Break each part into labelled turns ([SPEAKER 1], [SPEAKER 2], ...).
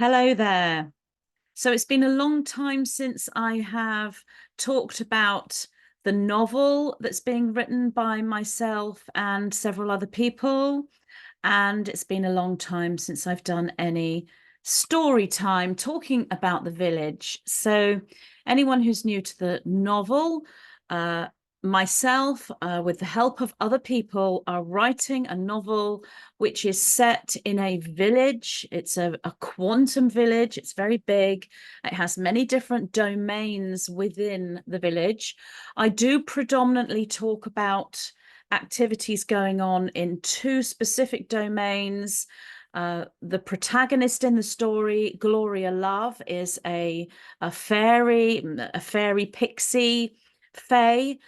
[SPEAKER 1] Hello there. So it's been a long time since I have talked about the novel that's being written by myself and several other people. And it's been a long time since I've done any story time talking about the village. So anyone who's new to the novel, uh, myself, with the help of other people, are writing a novel which is set in a village. It's a quantum village. It's very big. It has many different domains within the village. I do predominantly talk about activities going on in two specific domains. The protagonist in the story, Gloria Love, is a fairy pixie fae.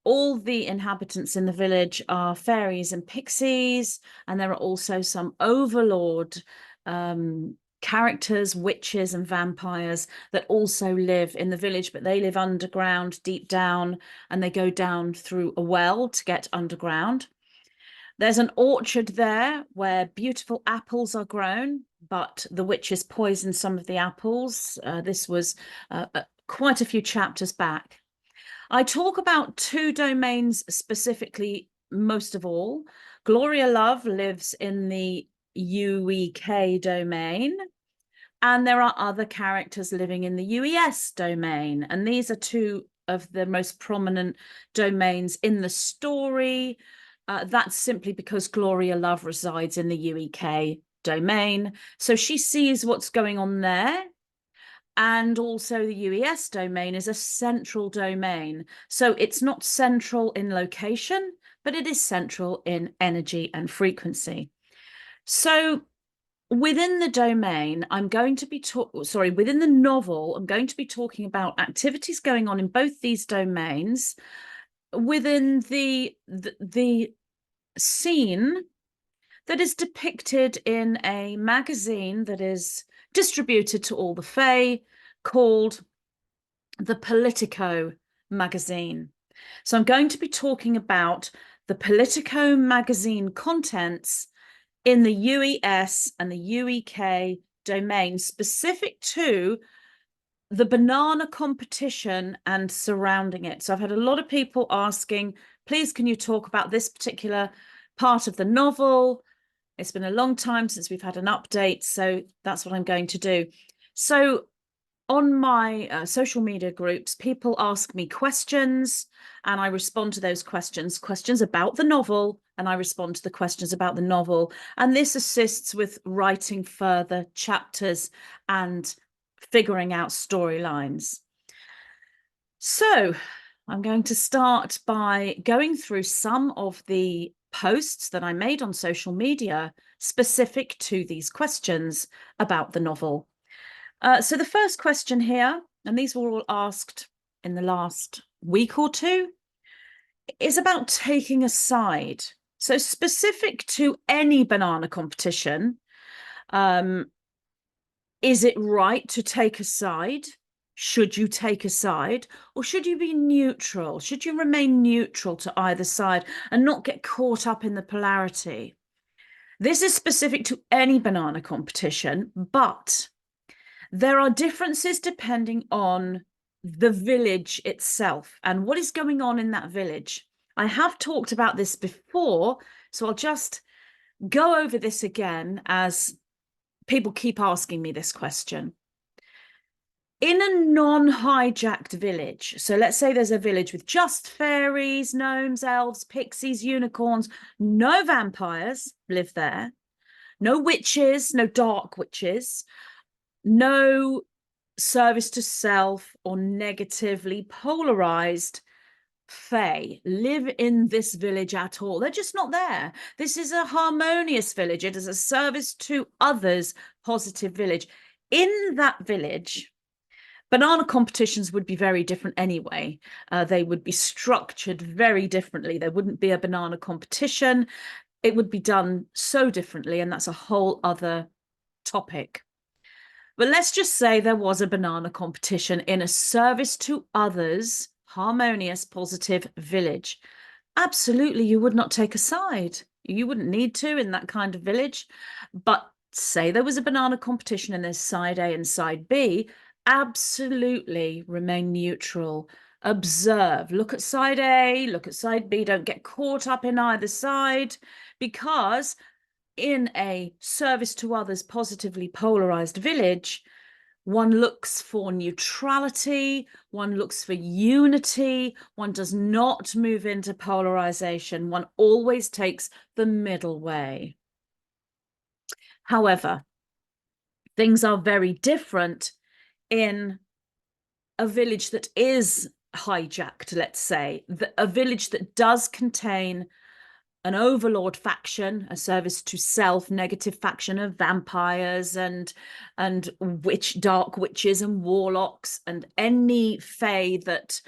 [SPEAKER 1] All the inhabitants in the village are fairies and pixies, and there are also some overlord characters, witches and vampires that also live in the village, but they live underground, deep down, and they go down through a well to get underground. There's an orchard there where beautiful apples are grown, but the witches poisoned some of the apples. This was quite a few chapters back. I talk about two domains specifically most of all. Gloria Love lives in the UEK domain, and there are other characters living in the UES domain. And these are two of the most prominent domains in the story. That's simply because Gloria Love resides in the UEK domain. So she sees what's going on there. And also the UES domain is a central domain. So it's not central in location, but it is central in energy and frequency. So within the domain, within the novel, I'm going to be talking about activities going on in both these domains within the scene that is depicted in a magazine that is distributed to all the Fae, called the Politico magazine. So I'm going to be talking about the Politico magazine contents in the UES and the UEK domain, specific to the banana competition and surrounding it. So I've had a lot of people asking, please, can you talk about this particular part of the novel? It's been a long time since we've had an update, so that's what I'm going to do. So on my social media groups, people ask me questions and I respond to those questions about the novel, and I respond to the questions about the novel. And this assists with writing further chapters and figuring out storylines. So I'm going to start by going through some of the posts that I made on social media specific to these questions about the novel. So the first question here, and these were all asked in the last week or two, is about taking a side. So specific to any banana competition, is it right to take a side? Should you take a side, or should you be neutral? Should you remain neutral to either side and not get caught up in the polarity? This is specific to any banana competition, but there are differences depending on the village itself and what is going on in that village. I have talked about this before, so I'll just go over this again as people keep asking me this question. In a non-hijacked village, so let's say there's a village with just fairies, gnomes, elves, pixies, unicorns, no vampires live there, no witches, no dark witches, no service to self or negatively polarized fae live in this village at all. They're just not there. This is a harmonious village. It is a service to others positive village. In that village, banana competitions would be very different anyway. They would be structured very differently. There wouldn't be a banana competition. It would be done so differently, and that's a whole other topic. But let's just say there was a banana competition in a service to others, harmonious, positive village. Absolutely, you would not take a side. You wouldn't need to in that kind of village. But say there was a banana competition and there's side A and side B, absolutely remain neutral. Observe, look at side A, look at side B, don't get caught up in either side, because in a service to others positively polarized village, one looks for neutrality, one looks for unity, one does not move into polarization, one always takes the middle way. However, things are very different in a village that is hijacked, let's say, a village that does contain an overlord faction, a service to self negative faction of vampires and dark witches and warlocks and any fae that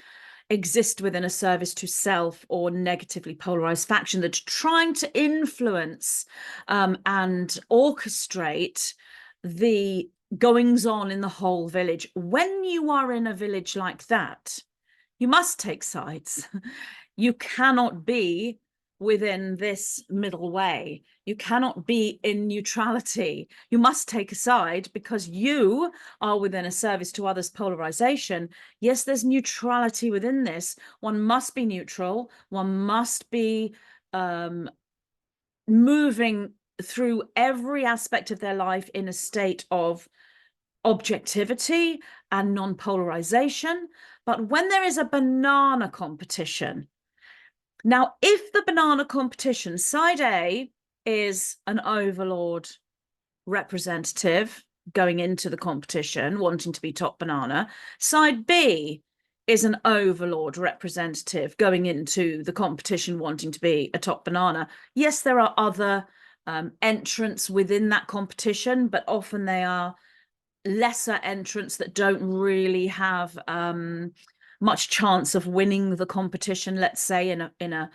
[SPEAKER 1] exist within a service to self or negatively polarized faction that's trying to influence and orchestrate the goings on in the whole village. When you are in a village like that, you must take sides. You cannot be within this middle way. You cannot be in neutrality. You must take a side because you are within a service to others polarization. Yes, there's neutrality within this. One must be neutral. One must be moving through every aspect of their life in a state of objectivity and non-polarization. But when there is a banana competition, now, if the banana competition, side A is an overlord representative going into the competition, wanting to be top banana, side B is an overlord representative going into the competition, wanting to be a top banana. Yes, there are other entrants within that competition, but often they are lesser entrants that don't really have much chance of winning the competition, let's say in a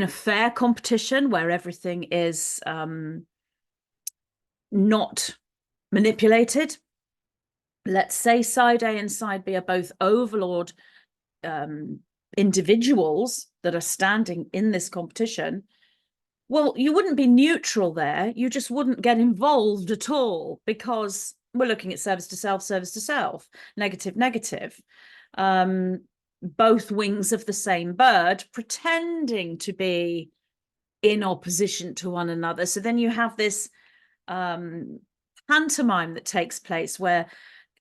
[SPEAKER 1] fair competition where everything is not manipulated. Let's say side A and side B are both overlord individuals that are standing in this competition. Well, you wouldn't be neutral there. You just wouldn't get involved at all because we're looking at service to self, negative, negative. Both wings of the same bird pretending to be in opposition to one another. So then you have this pantomime that takes place where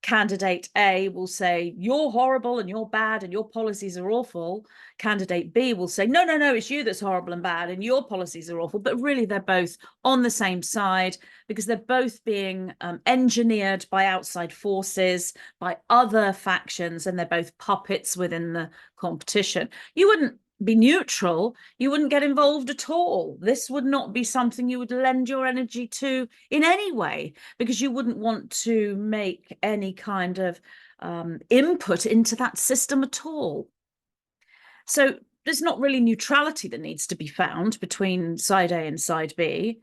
[SPEAKER 1] candidate A will say, you're horrible and you're bad and your policies are awful. Candidate B will say, no, it's you that's horrible and bad and your policies are awful. But really, they're both on the same side because they're both being engineered by outside forces, by other factions, and they're both puppets within the competition. You wouldn't be neutral, you wouldn't get involved at all. This would not be something you would lend your energy to in any way because you wouldn't want to make any kind of input into that system at all. So there's not really neutrality that needs to be found between side A and side B.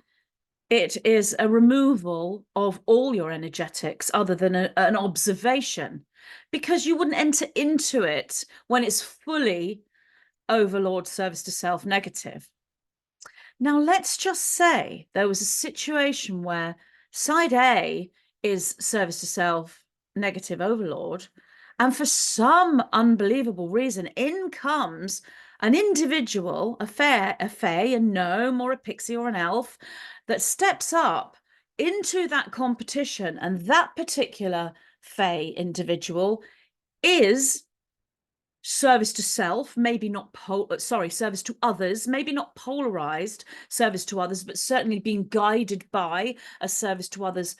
[SPEAKER 1] It is a removal of all your energetics other than an observation, because you wouldn't enter into it when it's fully overlord service to self negative. Now, let's just say there was a situation where side A is service to self negative overlord, and for some unbelievable reason, in comes an individual, a fae, a gnome or a pixie or an elf, that steps up into that competition, and that particular fae individual is service to self, maybe not service to others, maybe not polarized service to others, but certainly being guided by a service to others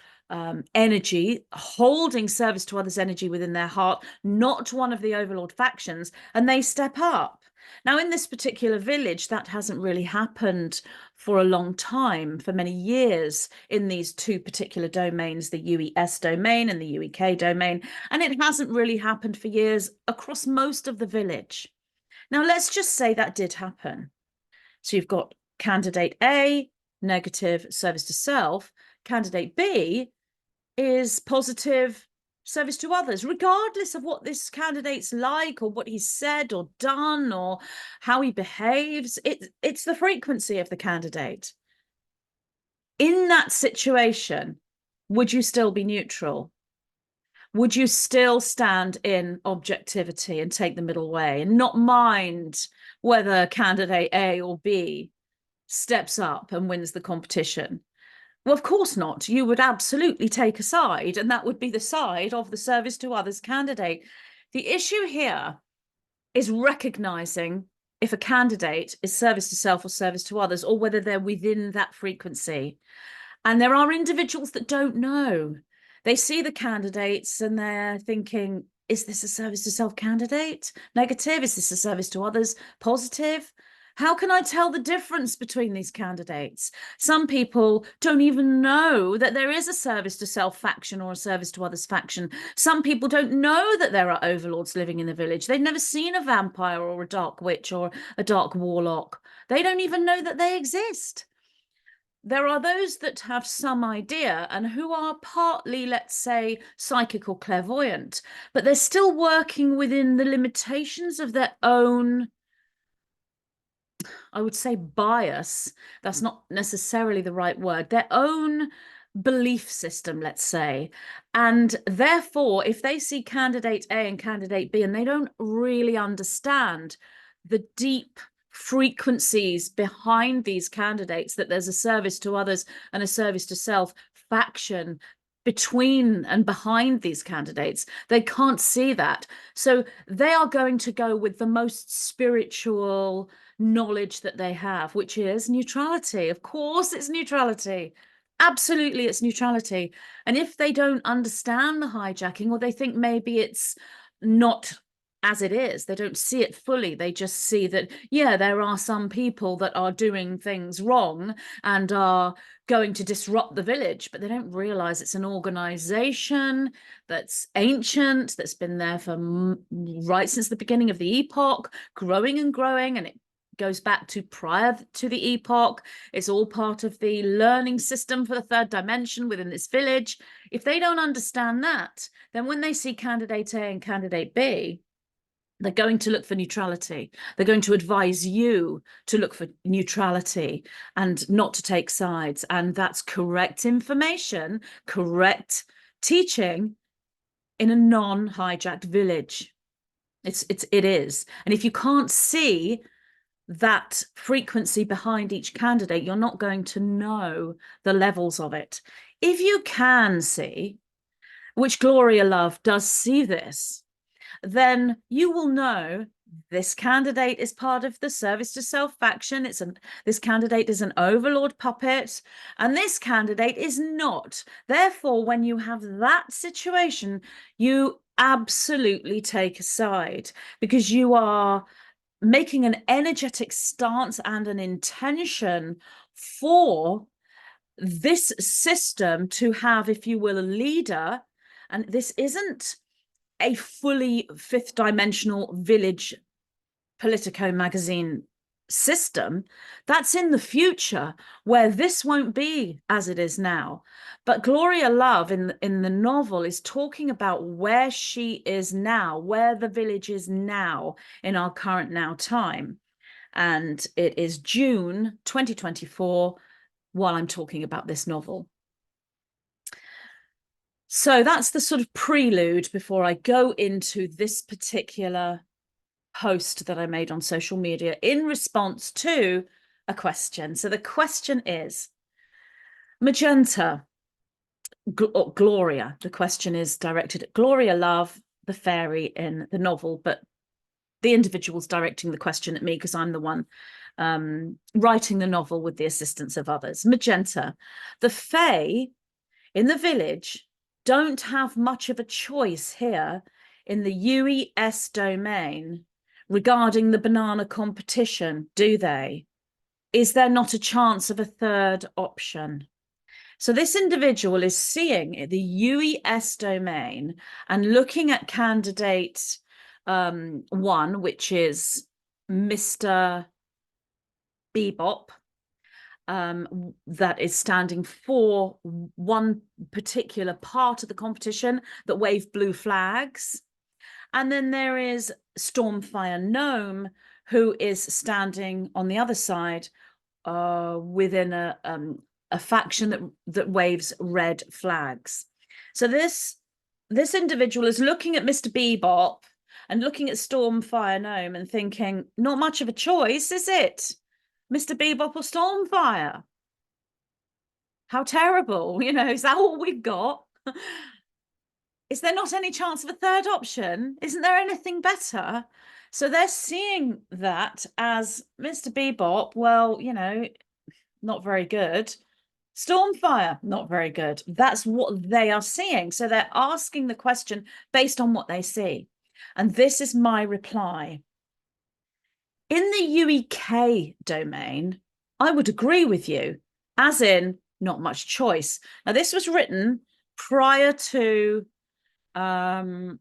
[SPEAKER 1] energy, holding service to others energy within their heart, not one of the overlord factions, and they step up. Now, in this particular village, that hasn't really happened for a long time, for many years, in these two particular domains, the UES domain and the UEK domain, and it hasn't really happened for years across most of the village. Now, let's just say that did happen. So you've got candidate A, negative service to self. Candidate B is positive service to others, regardless of what this candidate's like or what he's said or done or how he behaves. It's the frequency of the candidate. In that situation, would you still be neutral? Would you still stand in objectivity and take the middle way and not mind whether candidate A or B steps up and wins the competition? Well, of course not. You would absolutely take a side, and that would be the side of the service to others candidate. The issue here is recognizing if a candidate is service to self or service to others, or whether they're within that frequency. And there are individuals that don't know. They see the candidates and they're thinking, is this a service to self candidate? Negative? Is this a service to others? Positive? How can I tell the difference between these candidates? Some people don't even know that there is a service to self faction or a service to others faction. Some people don't know that there are overlords living in the village. They've never seen a vampire or a dark witch or a dark warlock. They don't even know that they exist. There are those that have some idea and who are partly, let's say, psychic or clairvoyant, but they're still working within the limitations of their own, I would say, bias. That's not necessarily the right word. Their own belief system, let's say. And therefore, if they see candidate A and candidate B and they don't really understand the deep frequencies behind these candidates, that there's a service to others and a service to self faction between and behind these candidates, they can't see that. So they are going to go with the most spiritual knowledge that they have, which is neutrality. Of course, it's neutrality. Absolutely, it's neutrality. And if they don't understand the hijacking, or they think maybe it's not as it is, they don't see it fully, they just see that, yeah, there are some people that are doing things wrong and are going to disrupt the village, but they don't realize it's an organization that's ancient, that's been there for right since the beginning of the epoch, growing and growing, and it goes back to prior to the epoch. It's all part of the learning system for the third dimension within this village. If they don't understand that, then when they see candidate A and candidate B, they're going to look for neutrality. They're going to advise you to look for neutrality and not to take sides. And that's correct information, correct teaching in a non-hijacked village. It is. And if you can't see that frequency behind each candidate, you're not going to know the levels of it. If you can see, which Gloria Love does see this, then you will know this candidate is part of the service to self faction. This candidate is an overlord puppet, and this candidate is not. Therefore, when you have that situation, you absolutely take a side, because you are making an energetic stance and an intention for this system to have, if you will, a leader. And this isn't a fully fifth dimensional village Politico magazine system. That's in the future, where this won't be as it is now. But Gloria Love in the novel is talking about where she is now, where the village is now in our current now time. And it is June 2024 while I'm talking about this novel. So that's the sort of prelude before I go into this particular post that I made on social media in response to a question. So the question is, Magenta, Gloria, the question is directed at Gloria Love, the fairy in the novel, but the individual's directing the question at me because I'm the one writing the novel with the assistance of others. Magenta, the fae in the village don't have much of a choice here in the UES domain regarding the banana competition, do they? Is there not a chance of a third option? So this individual is seeing the UES domain and looking at candidate 1, which is Mr. Bebop, that is standing for one particular part of the competition that wave blue flags. And then there is Stormfire Gnome, who is standing on the other side within a faction that waves red flags. So this individual is looking at Mr. Bebop and looking at Stormfire Gnome and thinking, not much of a choice, is it? Mr. Bebop or Stormfire? How terrible, is that all we've got? Is there not any chance of a third option? Isn't there anything better? So they're seeing that as Mr. Bebop, well, not very good. Stormfire, not very good. That's what they are seeing. So they're asking the question based on what they see. And this is my reply. In the UEK domain, I would agree with you, as in not much choice. Now, this was written prior to, I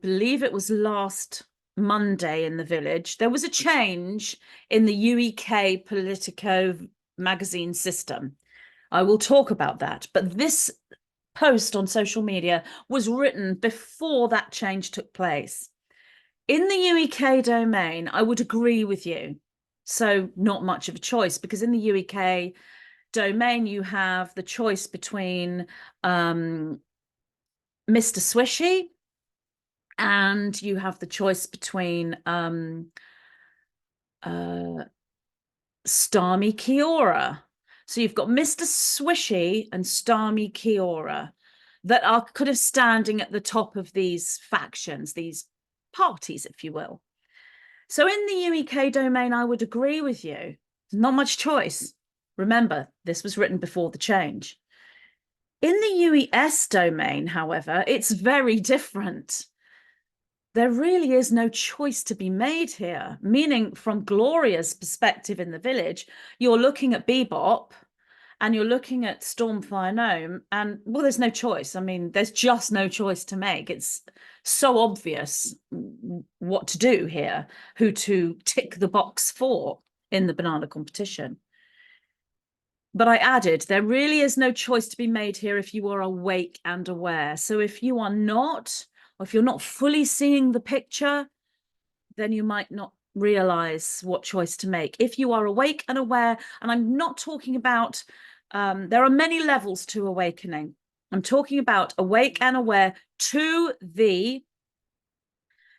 [SPEAKER 1] believe it was last Monday in the village. There was a change in the UEK Politico magazine system. I will talk about that. But this post on social media was written before that change took place. In the UEK domain, I would agree with you. So not much of a choice, because in the UEK domain, you have the choice between Mr. Swishy, and you have the choice between Starmy Kiora. So you've got Mr. Swishy and Starmy Kiora that are kind of standing at the top of these factions, these parties, if you will. So in the UEK domain, I would agree with you. There's not much choice. Remember, this was written before the change. In the UES domain, however, it's very different. There really is no choice to be made here, meaning from Gloria's perspective in the village, you're looking at Bebop and you're looking at Stormfire Gnome, and, well, there's no choice. I mean, there's just no choice to make. It's so obvious what to do here, who to tick the box for in the banana competition. But I added, there really is no choice to be made here if you are awake and aware. So if you are not, or if you're not fully seeing the picture, then you might not realize what choice to make. If you are awake and aware, and I'm not talking about, there are many levels to awakening. I'm talking about awake and aware to the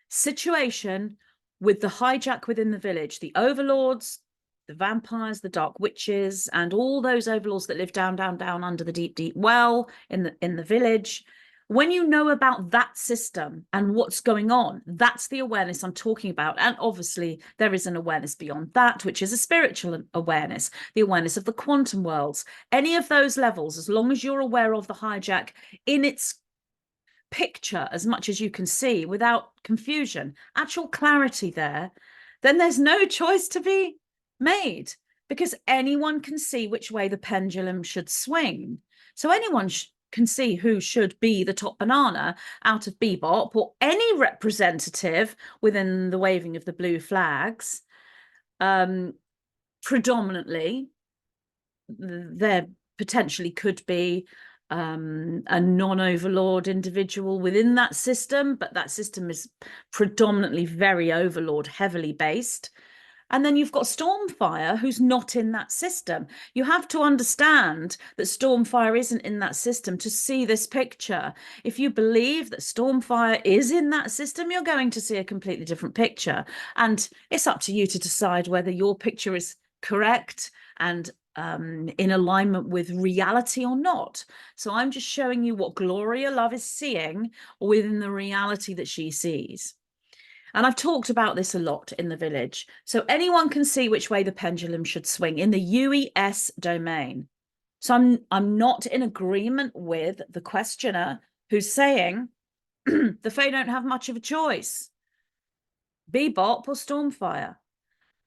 [SPEAKER 1] situation with the hijack within the village, the overlords, the vampires, the dark witches, and all those overlords that live down, down, down under the deep, deep well in the village. When you know about that system and what's going on, that's the awareness I'm talking about. And obviously, there is an awareness beyond that, which is a spiritual awareness, the awareness of the quantum worlds. Any of those levels, as long as you're aware of the hijack in its picture as much as you can see without confusion, actual clarity there, then there's no choice to be made, because anyone can see which way the pendulum should swing. So anyone can see who should be the top banana out of Bebop or any representative within the waving of the blue flags. Predominantly, there potentially could be a non-overlord individual within that system, but that system is predominantly very overlord heavily based. And then you've got Stormfire, who's not in that system. You have to understand that Stormfire isn't in that system to see this picture. If you believe that Stormfire is in that system, you're going to see a completely different picture. And it's up to you to decide whether your picture is correct and in alignment with reality or not. So I'm just showing you what Gloria Love is seeing within the reality that she sees. And I've talked about this a lot in the village. So anyone can see which way the pendulum should swing in the UES domain. So I'm not in agreement with the questioner who's saying the Fae don't have much of a choice. Bebop or Stormfire.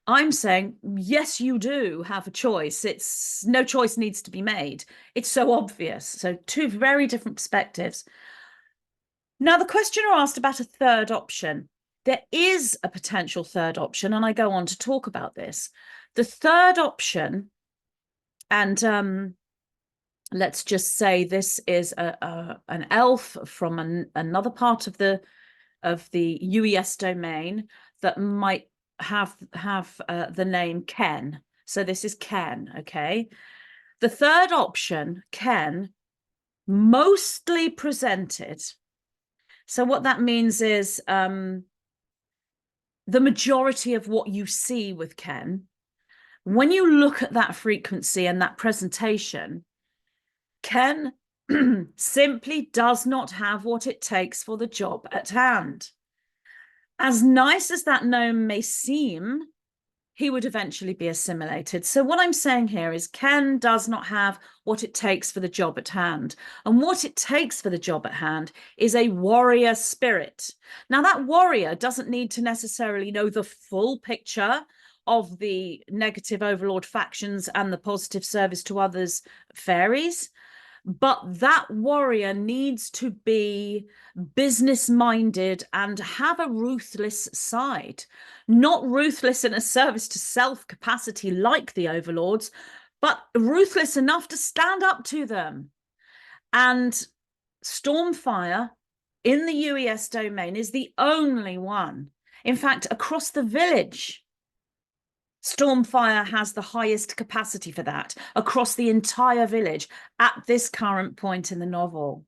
[SPEAKER 1] I'm saying, yes, you do have a choice. It's no choice needs to be made. It's so obvious. So two very different perspectives. Now, the questioner asked about a third option. There is a potential third option, and I go on to talk about this. The third option, and let's just say this is an elf from another part of the UES domain that might have the name Ken. So this is Ken, okay? The third option, Ken, mostly presented. So what that means is the majority of what you see with Ken, when you look at that frequency and that presentation, Ken simply does not have what it takes for the job at hand. As nice as that gnome may seem, he would eventually be assimilated. So what I'm saying here is Ken does not have what it takes for the job at hand. And what it takes for the job at hand is a warrior spirit. Now, that warrior doesn't need to necessarily know the full picture of the negative overlord factions and the positive service to others fairies, but that warrior needs to be business minded and have a ruthless side, not ruthless in a service to self capacity like the overlords, but ruthless enough to stand up to them. And Stormfire in the UES domain is the only one. In fact, across the village, Stormfire has the highest capacity for that across the entire village at this current point in the novel.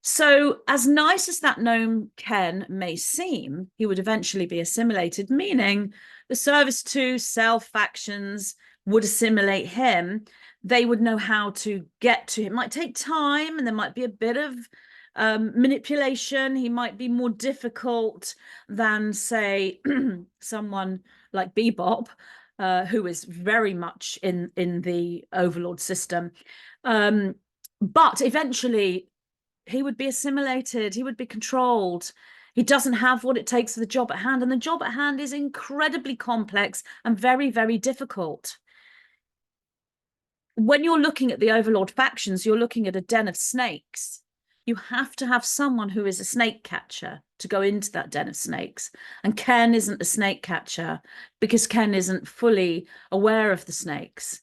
[SPEAKER 1] So as nice as that gnome Ken may seem, he would eventually be assimilated, meaning the service to self factions would assimilate him. They would know how to get to him. It might take time, and there might be a bit of manipulation. He might be more difficult than, say, someone like Bebop, who is very much in the Overlord system. But eventually he would be assimilated, he would be controlled. He doesn't have what it takes for the job at hand, and the job at hand is incredibly complex and very, very difficult. When you're looking at the Overlord factions, you're looking at a den of snakes. You have to have someone who is a snake catcher to go into that den of snakes. And Ken isn't a snake catcher because Ken isn't fully aware of the snakes.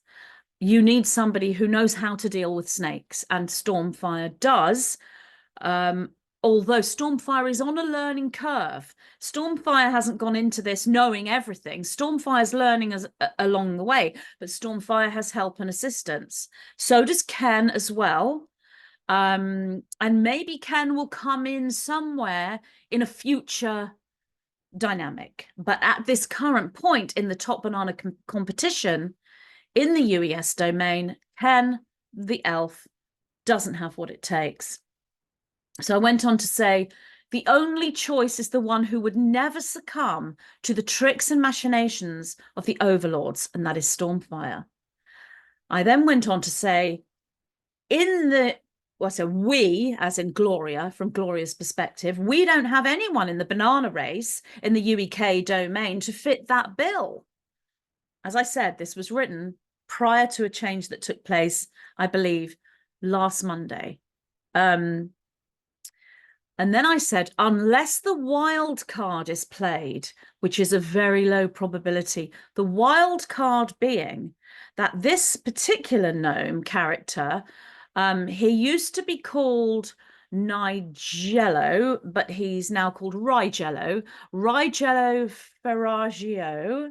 [SPEAKER 1] You need somebody who knows how to deal with snakes, and Stormfire does. Although Stormfire is on a learning curve. Stormfire hasn't gone into this knowing everything. Stormfire's learning along the way, but Stormfire has help and assistance. So does Ken as well. And maybe Ken will come in somewhere in a future dynamic. But at this current point in the Top Banana competition, in the UES domain, Ken, the elf, doesn't have what it takes. So I went on to say, the only choice is the one who would never succumb to the tricks and machinations of the overlords, and that is Stormfire. I then went on to say, we, as in Gloria, from Gloria's perspective, we don't have anyone in the banana race in the UEK domain to fit that bill. As I said, this was written prior to a change that took place, I believe, last Monday. And then I said, unless the wild card is played, which is a very low probability, the wild card being that this particular gnome character, he used to be called Nigello, but he's now called Rigello, Rigello Ferragio.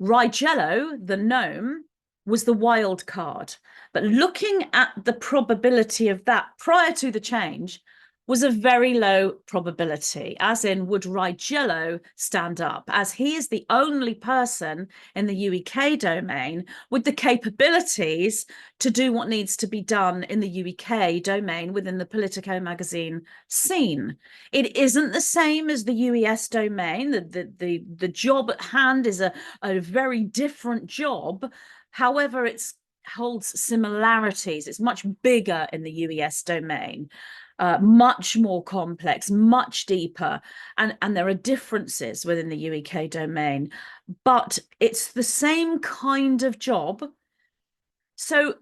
[SPEAKER 1] Rigello, the gnome, was the wild card. But looking at the probability of that prior to the change was a very low probability, as in would Rigello stand up, as he is the only person in the UEK domain with the capabilities to do what needs to be done in the UEK domain within the Politico magazine scene. It isn't the same as the UES domain. The job at hand is a very different job. However, it holds similarities. It's much bigger in the UES domain. Much more complex, much deeper, and there are differences within the UEK domain, but it's the same kind of job. So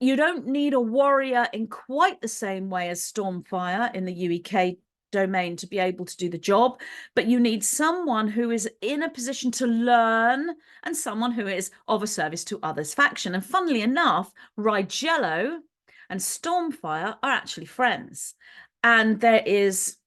[SPEAKER 1] you don't need a warrior in quite the same way as Stormfire in the UEK domain to be able to do the job, but you need someone who is in a position to learn and someone who is of a service to others faction. And funnily enough, Rigello and Stormfire are actually friends. And there is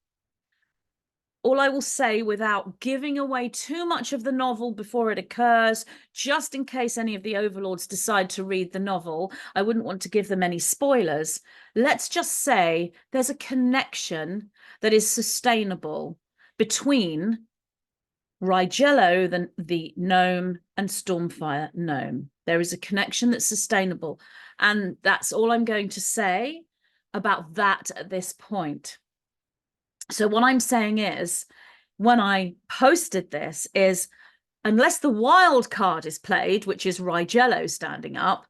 [SPEAKER 1] all I will say, without giving away too much of the novel before it occurs, just in case any of the overlords decide to read the novel, I wouldn't want to give them any spoilers. Let's just say there's a connection that is sustainable between Rigello, the gnome, and Stormfire gnome. There is a connection that's sustainable. And that's all I'm going to say about that at this point. So what I'm saying is, when I posted this, is unless the wild card is played, which is Rigello standing up,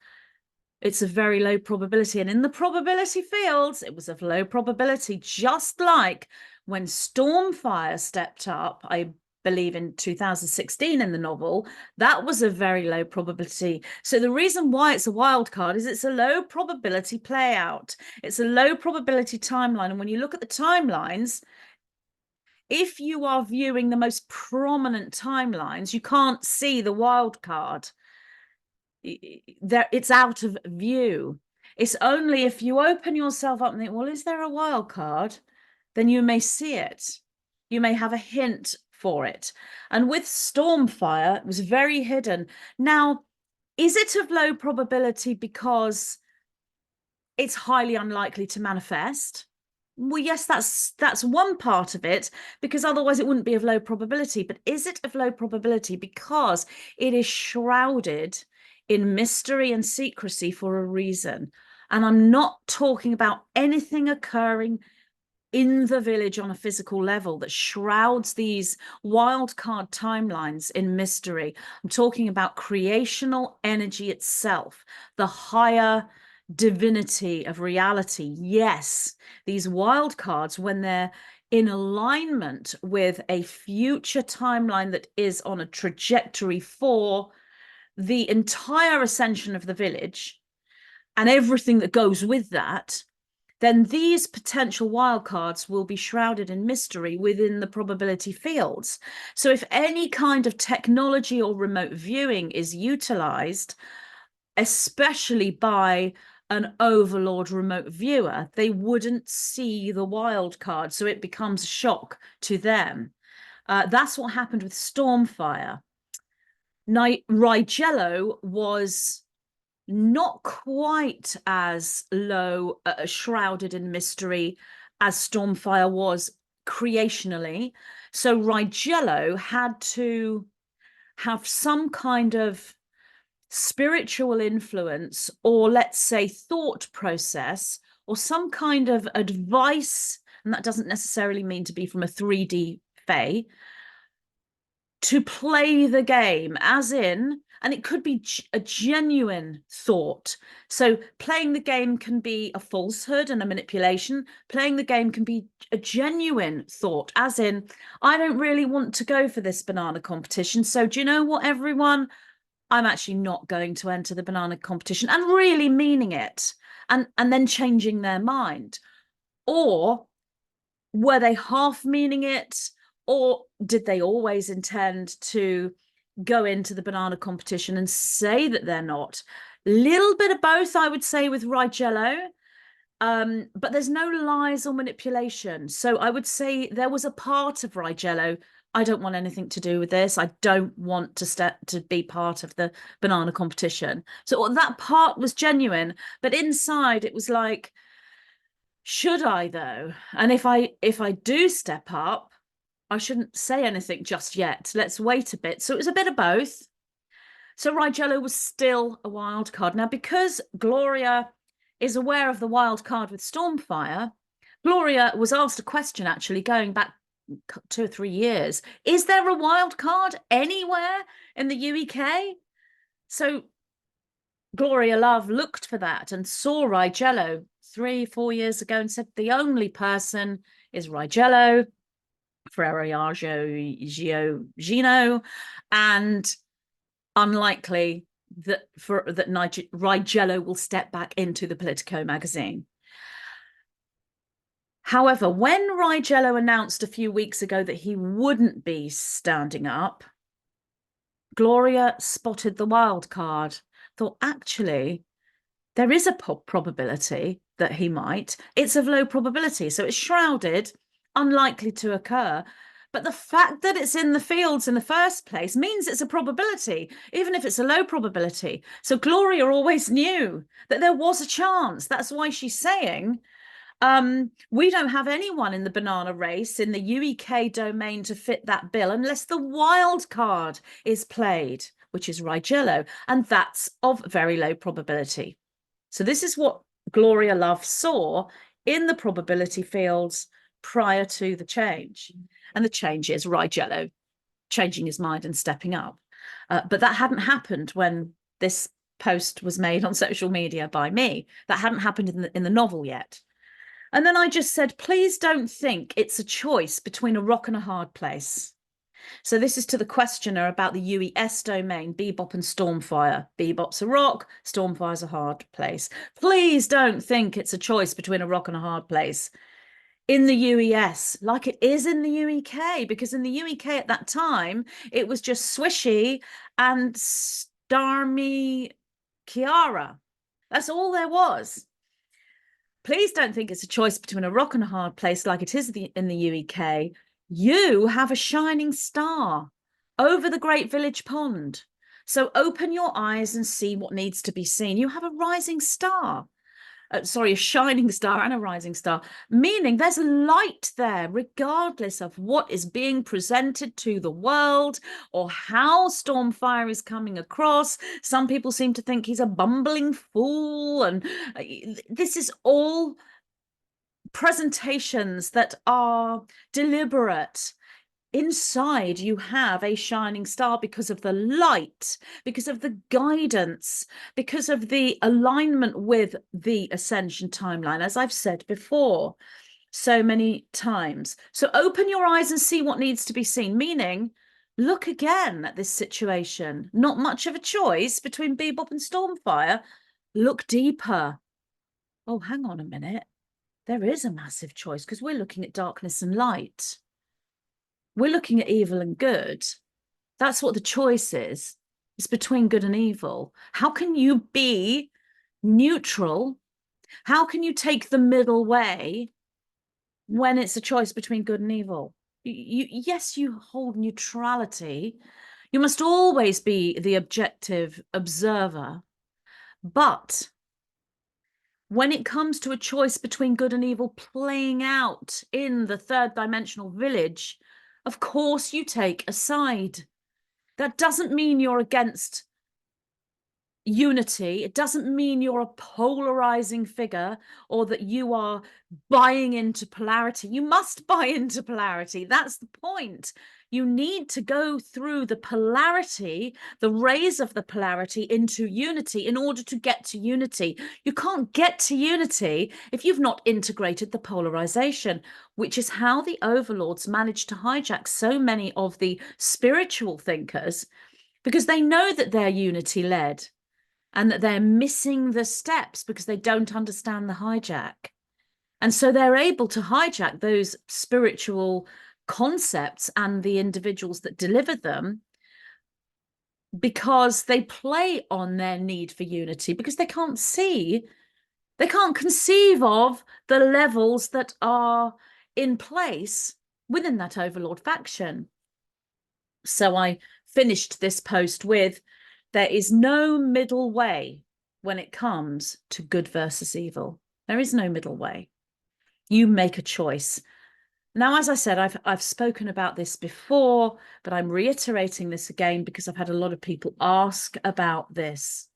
[SPEAKER 1] it's a very low probability. And in the probability fields, it was of low probability, just like when Stormfire stepped up, I believe in 2016 in the novel, that was a very low probability. So the reason why it's a wild card is it's a low probability play out. It's a low probability timeline. And when you look at the timelines, if you are viewing the most prominent timelines, you can't see the wild card. It's out of view. It's only if you open yourself up and think, well, is there a wild card? Then you may see it. You may have a hint for it. And with Stormfire, it was very hidden. Now, is it of low probability because it's highly unlikely to manifest? Well, yes, that's one part of it, because otherwise it wouldn't be of low probability. But is it of low probability because it is shrouded in mystery and secrecy for a reason? And I'm not talking about anything occurring in the village on a physical level that shrouds these wildcard timelines in mystery. I'm talking about creational energy itself, the higher divinity of reality. Yes, these wildcards, when they're in alignment with a future timeline that is on a trajectory for the entire ascension of the village and everything that goes with that, then these potential wildcards will be shrouded in mystery within the probability fields. So if any kind of technology or remote viewing is utilized, especially by an Overlord remote viewer, they wouldn't see the wildcard, so it becomes a shock to them. That's what happened with Stormfire. Rigello was not quite as low, shrouded in mystery as Stormfire was creationally. So Rigello had to have some kind of spiritual influence, or let's say thought process, or some kind of advice, and that doesn't necessarily mean to be from a 3D fae, to play the game, as in, and it could be a genuine thought. So playing the game can be a falsehood and a manipulation. Playing the game can be a genuine thought, as in, I don't really want to go for this banana competition. So do you know what, everyone? I'm actually not going to enter the banana competition, and really meaning it, and then changing their mind. Or were they half meaning it? Or did they always intend to go into the banana competition and say that they're not? Little bit of both, I would say, with Rigello. But there's no lies or manipulation. So I would say there was a part of Rigello, I don't want anything to do with this. I don't want to be part of the banana competition. So that part was genuine, but inside it was like, should I though? And if I do step up, I shouldn't say anything just yet. Let's wait a bit. So it was a bit of both. So Rigello was still a wild card. Now, because Gloria is aware of the wild card with Stormfire, Gloria was asked a question, actually, going back 2 or 3 years. Is there a wild card anywhere in the UEK? So Gloria Love looked for that and saw Rigello 3 or 4 years ago and said the only person is Rigello, Gino, and unlikely that Rigello will step back into the Politico magazine. However, when Rigello announced a few weeks ago that he wouldn't be standing up, Gloria spotted the wild card, thought, actually, there is a probability that he might. It's of low probability, so it's shrouded, unlikely to occur. But the fact that it's in the fields in the first place means it's a probability, even if it's a low probability. So Gloria always knew that there was a chance. That's why she's saying, we don't have anyone in the banana race in the UEK domain to fit that bill unless the wild card is played, which is Rigello, and that's of very low probability. So this is what Gloria Love saw in the probability fields prior to the change. And the change is Rigello changing his mind and stepping up. But that hadn't happened when this post was made on social media by me. That hadn't happened in the novel yet. And then I just said, please don't think it's a choice between a rock and a hard place. So this is to the questioner about the UES domain, Bebop and Stormfire. Bebop's a rock, Stormfire's a hard place. Please don't think it's a choice between a rock and a hard place in the UES, like it is in the UEK, because in the UEK at that time, it was just Swishy and Starmy Kiara. That's all there was. Please don't think it's a choice between a rock and a hard place like it is in the UEK. You have a shining star over the Great Village Pond. So open your eyes and see what needs to be seen. You have a rising star. Sorry, a shining star and a rising star, meaning there's light there, regardless of what is being presented to the world or how Stormfire is coming across. Some people seem to think he's a bumbling fool, and this is all presentations that are deliberate. Inside you have a shining star because of the light, because of the guidance, because of the alignment with the ascension timeline, as I've said before so many times. So open your eyes and see what needs to be seen, meaning look again at this situation. Not much of a choice between Bebop and Stormfire. Look deeper. Oh, hang on a minute. There is a massive choice because we're looking at darkness and light. We're looking at evil and good. That's what the choice is. It's between good and evil. How can you be neutral? How can you take the middle way when it's a choice between good and evil? Yes, you hold neutrality. You must always be the objective observer. But when it comes to a choice between good and evil playing out in the third dimensional village, of course you take a side. That doesn't mean you're against unity. It doesn't mean you're a polarizing figure or that you are buying into polarity. You must buy into polarity. That's the point. You need to go through the polarity, the rays of the polarity into unity in order to get to unity. You can't get to unity if you've not integrated the polarization, which is how the overlords managed to hijack so many of the spiritual thinkers, because they know that they're unity led and that they're missing the steps because they don't understand the hijack. And so they're able to hijack those spiritual concepts and the individuals that deliver them because they play on their need for unity, because they can't conceive of the levels that are in place within that overlord faction. So I finished this post with, there is no middle way when it comes to good versus evil. There is no middle way. You make a choice. Now, as I said, I've spoken about this before, but I'm reiterating this again because I've had a lot of people ask about this.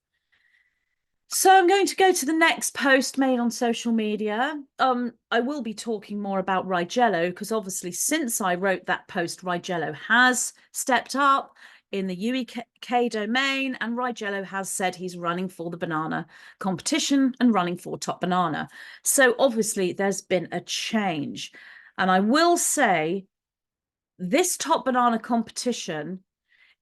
[SPEAKER 1] So I'm going to go to the next post made on social media. I will be talking more about Rigello because obviously since I wrote that post, Rigello has stepped up in the UEK domain, and Rigello has said he's running for the banana competition and running for top banana. So obviously there's been a change. And I will say this top banana competition,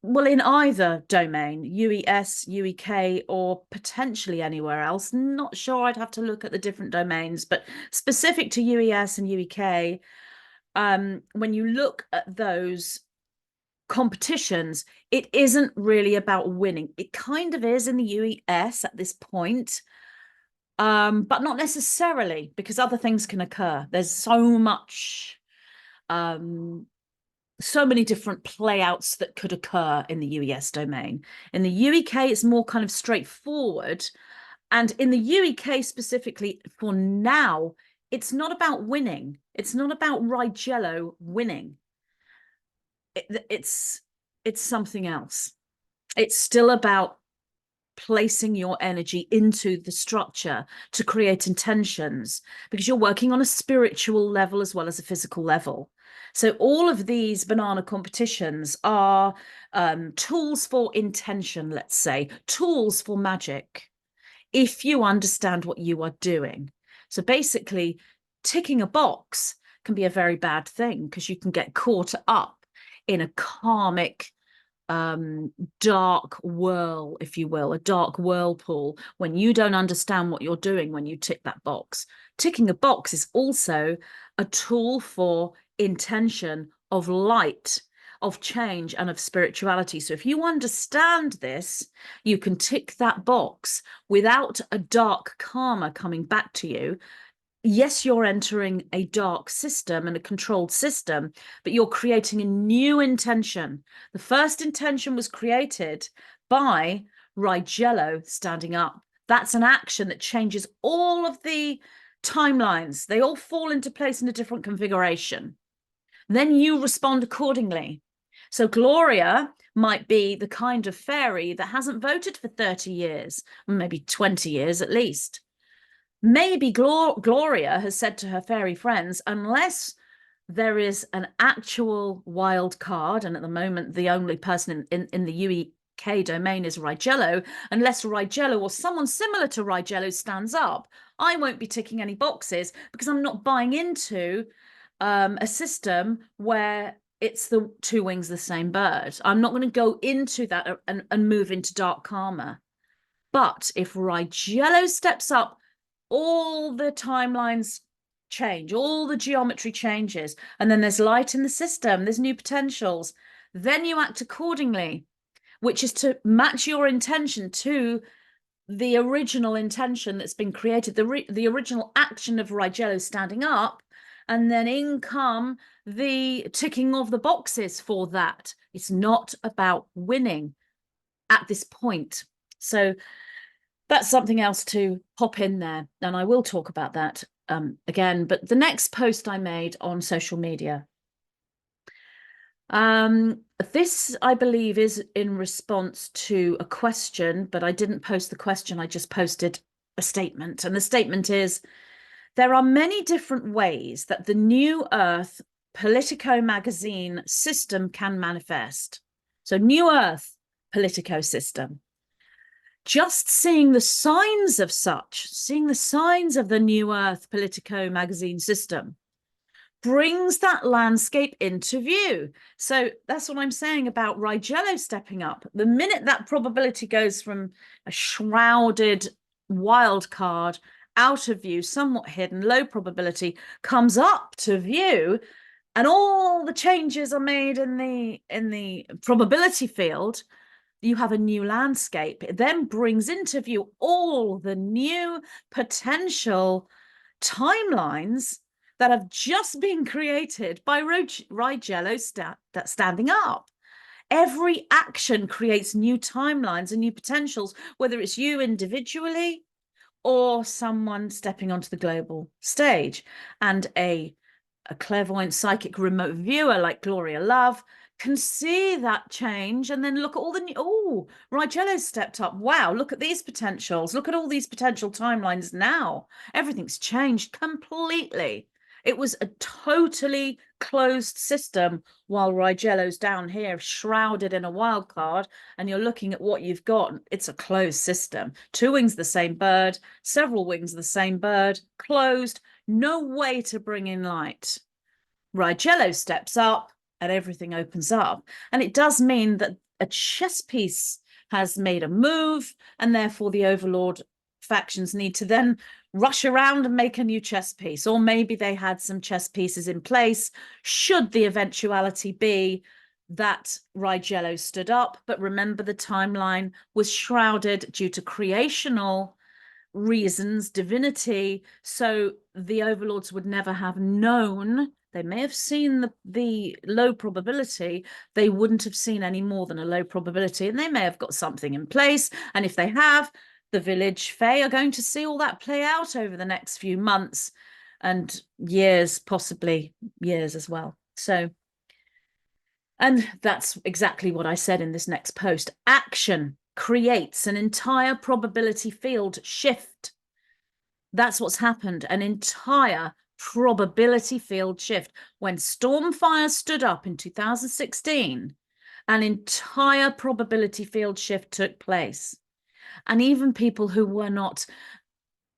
[SPEAKER 1] well, in either domain, UES, UEK, or potentially anywhere else, not sure, I'd have to look at the different domains, but specific to UES and UEK, when you look at those competitions, it isn't really about winning. It kind of is in the UES at this point, but not necessarily, because other things can occur. There's so much so many different playouts that could occur in the UES domain. In the UEK, it's more kind of straightforward. And in the UEK specifically, for now, it's not about winning. It's not about Rigello winning. It's something else. It's still about placing your energy into the structure to create intentions, because you're working on a spiritual level as well as a physical level. So all of these banana competitions are tools for intention, let's say, tools for magic, if you understand what you are doing. So basically, ticking a box can be a very bad thing, because you can get caught up in a karmic dark whirl, if you will, a dark whirlpool, when you don't understand what you're doing when you tick that box. Ticking a box is also a tool for intention, of light, of change, and of spirituality. So if you understand this, you can tick that box without a dark karma coming back to you. Yes, you're entering a dark system and a controlled system, but you're creating a new intention. The first intention was created by Rigello standing up. That's an action that changes all of the timelines. They all fall into place in a different configuration. Then you respond accordingly. So Gloria might be the kind of fairy that hasn't voted for 30 years, maybe 20 years at least. Maybe Gloria has said to her fairy friends, unless there is an actual wild card, and at the moment the only person in the UEK domain is Rigello, unless Rigello or someone similar to Rigello stands up, I won't be ticking any boxes, because I'm not buying into a system where it's the two wings of the same bird. I'm not going to go into that and move into dark karma. But if Rigello steps up, all the timelines change, all the geometry changes, and then there's light in the system, there's new potentials. Then you act accordingly, which is to match your intention to the original intention that's been created, the original action of Rigello standing up, and then in come the ticking of the boxes for that. It's not about winning at this point. So that's something else to pop in there, and I will talk about that again. But the next post I made on social media, this I believe is in response to a question, but I didn't post the question, I just posted a statement. And the statement is, there are many different ways that the New Earth Politico magazine system can manifest. So New Earth Politico system. Just seeing the signs of such, seeing the signs of the New Earth Politico magazine system, brings that landscape into view. So that's what I'm saying about Rigello stepping up. The minute that probability goes from a shrouded wild card out of view, somewhat hidden, low probability, comes up to view, and all the changes are made in the probability field, you have a new landscape. It then brings into view all the new potential timelines that have just been created by Rigello standing up. Every action creates new timelines and new potentials, whether it's you individually or someone stepping onto the global stage. And a clairvoyant psychic remote viewer like Gloria Love can see that change and then look at all the new, oh, Rigello's stepped up. Wow, look at these potentials. Look at all these potential timelines now. Everything's changed completely. It was a totally closed system while Rigello's down here shrouded in a wild card, and you're looking at what you've got. It's a closed system. Two wings of the same bird, several wings of the same bird, closed, no way to bring in light. Rigello steps up and everything opens up. And it does mean that a chess piece has made a move, and therefore the Overlord factions need to then rush around and make a new chess piece. Or maybe they had some chess pieces in place should the eventuality be that Rigello stood up. But remember, the timeline was shrouded due to creational reasons, divinity, so the Overlords would never have known They may have seen the low probability. They wouldn't have seen any more than a low probability, and they may have got something in place. And if they have, the village fae are going to see all that play out over the next few months and years, possibly years as well. So, and that's exactly what I said in this next post. Action creates an entire probability field shift. That's what's happened, an entire probability field shift. When Stormfire stood up in 2016, an entire probability field shift took place. And even people who were not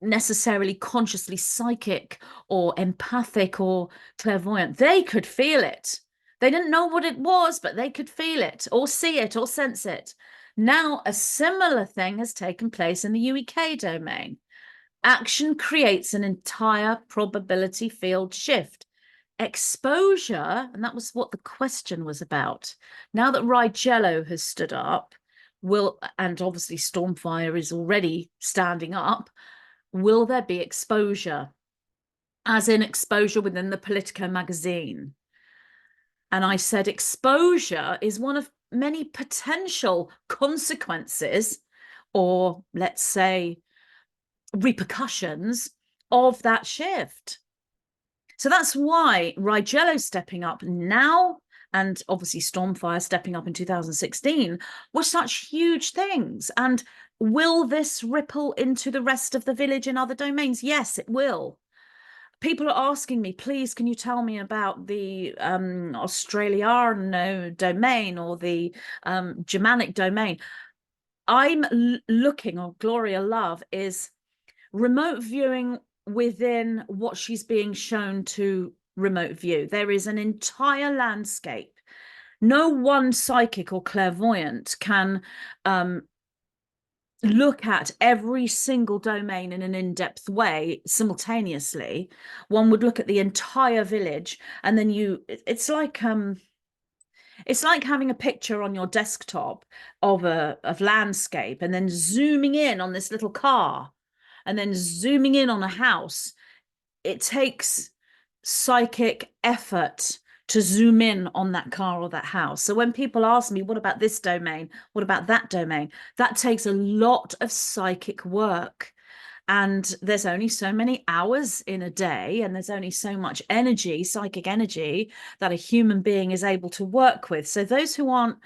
[SPEAKER 1] necessarily consciously psychic or empathic or clairvoyant, they could feel it. They didn't know what it was, but they could feel it or see it or sense it. Now, a similar thing has taken place in the UEK domain. Action creates an entire probability field shift. Exposure, and that was what the question was about. Now that Rigello has stood up, and obviously Stormfire is already standing up, will there be exposure? As in exposure within the Politico magazine. And I said exposure is one of many potential consequences, or let's say repercussions of that shift. So that's why Rigello stepping up now, and obviously Stormfire stepping up in 2016, were such huge things. And will this ripple into the rest of the village in other domains? Yes, it will. People are asking me, please, can you tell me about the Australiano domain or the Germanic domain? I'm looking, or Gloria Love is remote viewing within what she's being shown to remote view. There is an entire landscape. No one psychic or clairvoyant can look at every single domain in an in-depth way simultaneously. One would look at the entire village, and then it's like having a picture on your desktop of landscape and then zooming in on this little car and then zooming in on a house. It takes psychic effort to zoom in on that car or that house. So when people ask me, what about this domain? What about that domain? That takes a lot of psychic work. And there's only so many hours in a day, and there's only so much energy, psychic energy, that a human being is able to work with. So those who aren't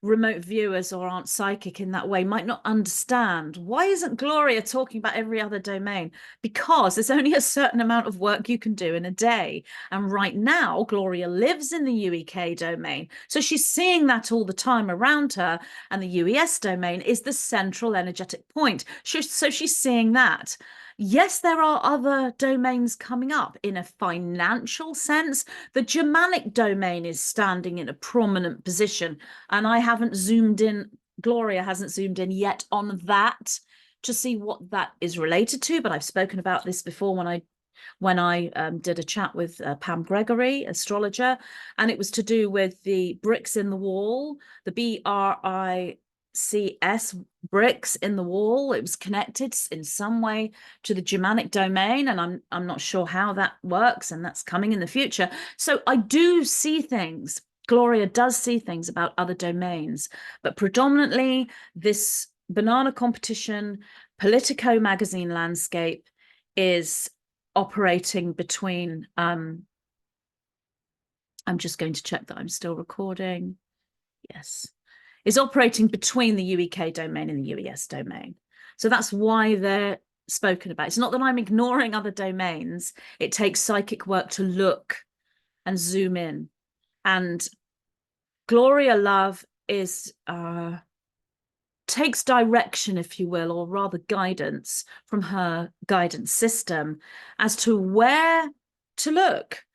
[SPEAKER 1] remote viewers or aren't psychic in that way might not understand. Why isn't Gloria talking about every other domain? Because there's only a certain amount of work you can do in a day. And right now, Gloria lives in the UEK domain. So she's seeing that all the time around her. And the UES domain is the central energetic point. So she's seeing that. Yes, there are other domains coming up. In a financial sense, the Germanic domain is standing in a prominent position. And I haven't zoomed in, Gloria hasn't zoomed in yet on that to see what that is related to. But I've spoken about this before when I did a chat with Pam Gregory, astrologer, and it was to do with the bricks in the wall, the BRICS bricks in the wall. It was connected in some way to the Germanic domain, and I'm not sure how that works, and that's coming in the future. So I do see things. Gloria does see things about other domains, but predominantly this banana competition, Politico magazine landscape is operating between I'm just going to check that I'm still recording. Yes. Is operating between the UEK domain and the UES domain. So that's why they're spoken about. It's not that I'm ignoring other domains. It takes psychic work to look and zoom in. And Gloria Love is takes direction, if you will, or rather guidance from her guidance system as to where to look,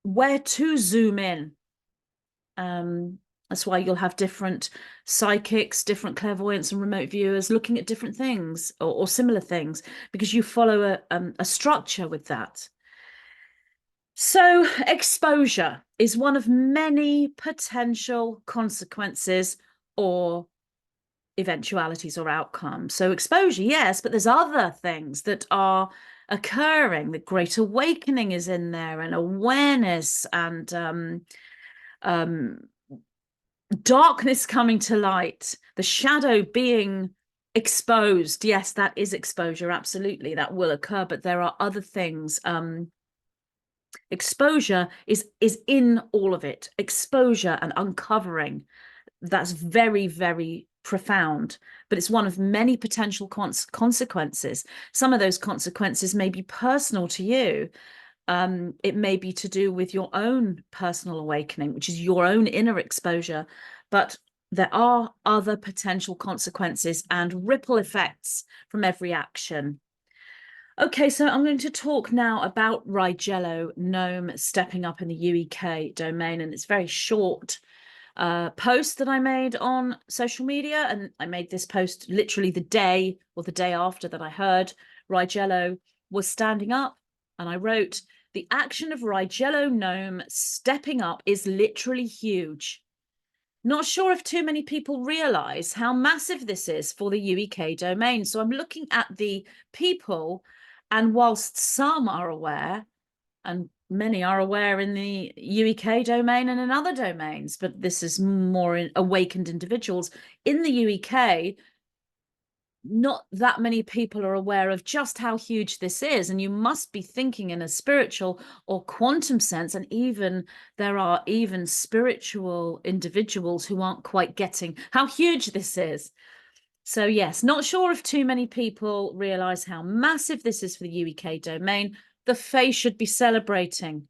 [SPEAKER 1] where to zoom in. That's why you'll have different psychics, different clairvoyants and remote viewers looking at different things or similar things, because you follow a structure with that. So exposure is one of many potential consequences or eventualities or outcomes. So exposure, yes, but there's other things that are occurring. The Great Awakening is in there, and awareness, and darkness coming to light, the shadow being exposed. Yes, that is exposure. Absolutely, that will occur. But there are other things. Exposure is in all of it. Exposure and uncovering. That's very, very profound, but it's one of many potential consequences. Some of those consequences may be personal to you. It may be to do with your own personal awakening, which is your own inner exposure, but there are other potential consequences and ripple effects from every action. Okay, so I'm going to talk now about Rigello, Gnome stepping up in the UEK domain, and it's very short post that I made on social media, and I made this post literally the day or the day after that I heard Rigello was standing up, and I wrote, the action of Rigello Gnome stepping up is literally huge. Not sure if too many people realize how massive this is for the UEK domain. So I'm looking at the people, and whilst some are aware, and many are aware in the UEK domain and in other domains, but this is more awakened individuals. In the UEK, not that many people are aware of just how huge this is, and you must be thinking in a spiritual or quantum sense, and even there are even spiritual individuals who aren't quite getting how huge this is. So yes, not sure if too many people realize how massive this is for the UEK domain. The Fae should be celebrating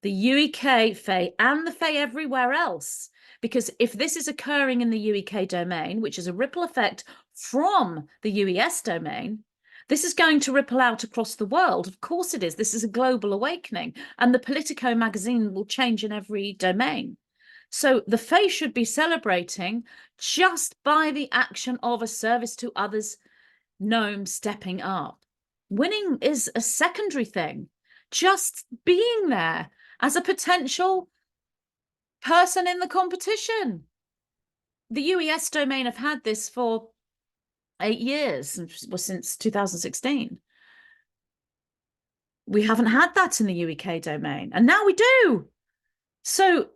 [SPEAKER 1] the UEK Fae and the Fae everywhere else, because if this is occurring in the UEK domain, which is a ripple effect from the UES domain, this is going to ripple out across the world. Of course it is. This is a global awakening, and the Politico magazine will change in every domain. So the Fae should be celebrating just by the action of a service to others, Gnome stepping up. Winning is a secondary thing. Just being there as a potential person in the competition. The UES domain have had this for 8 years, since 2016. We haven't had that in the UEK domain, and now we do. So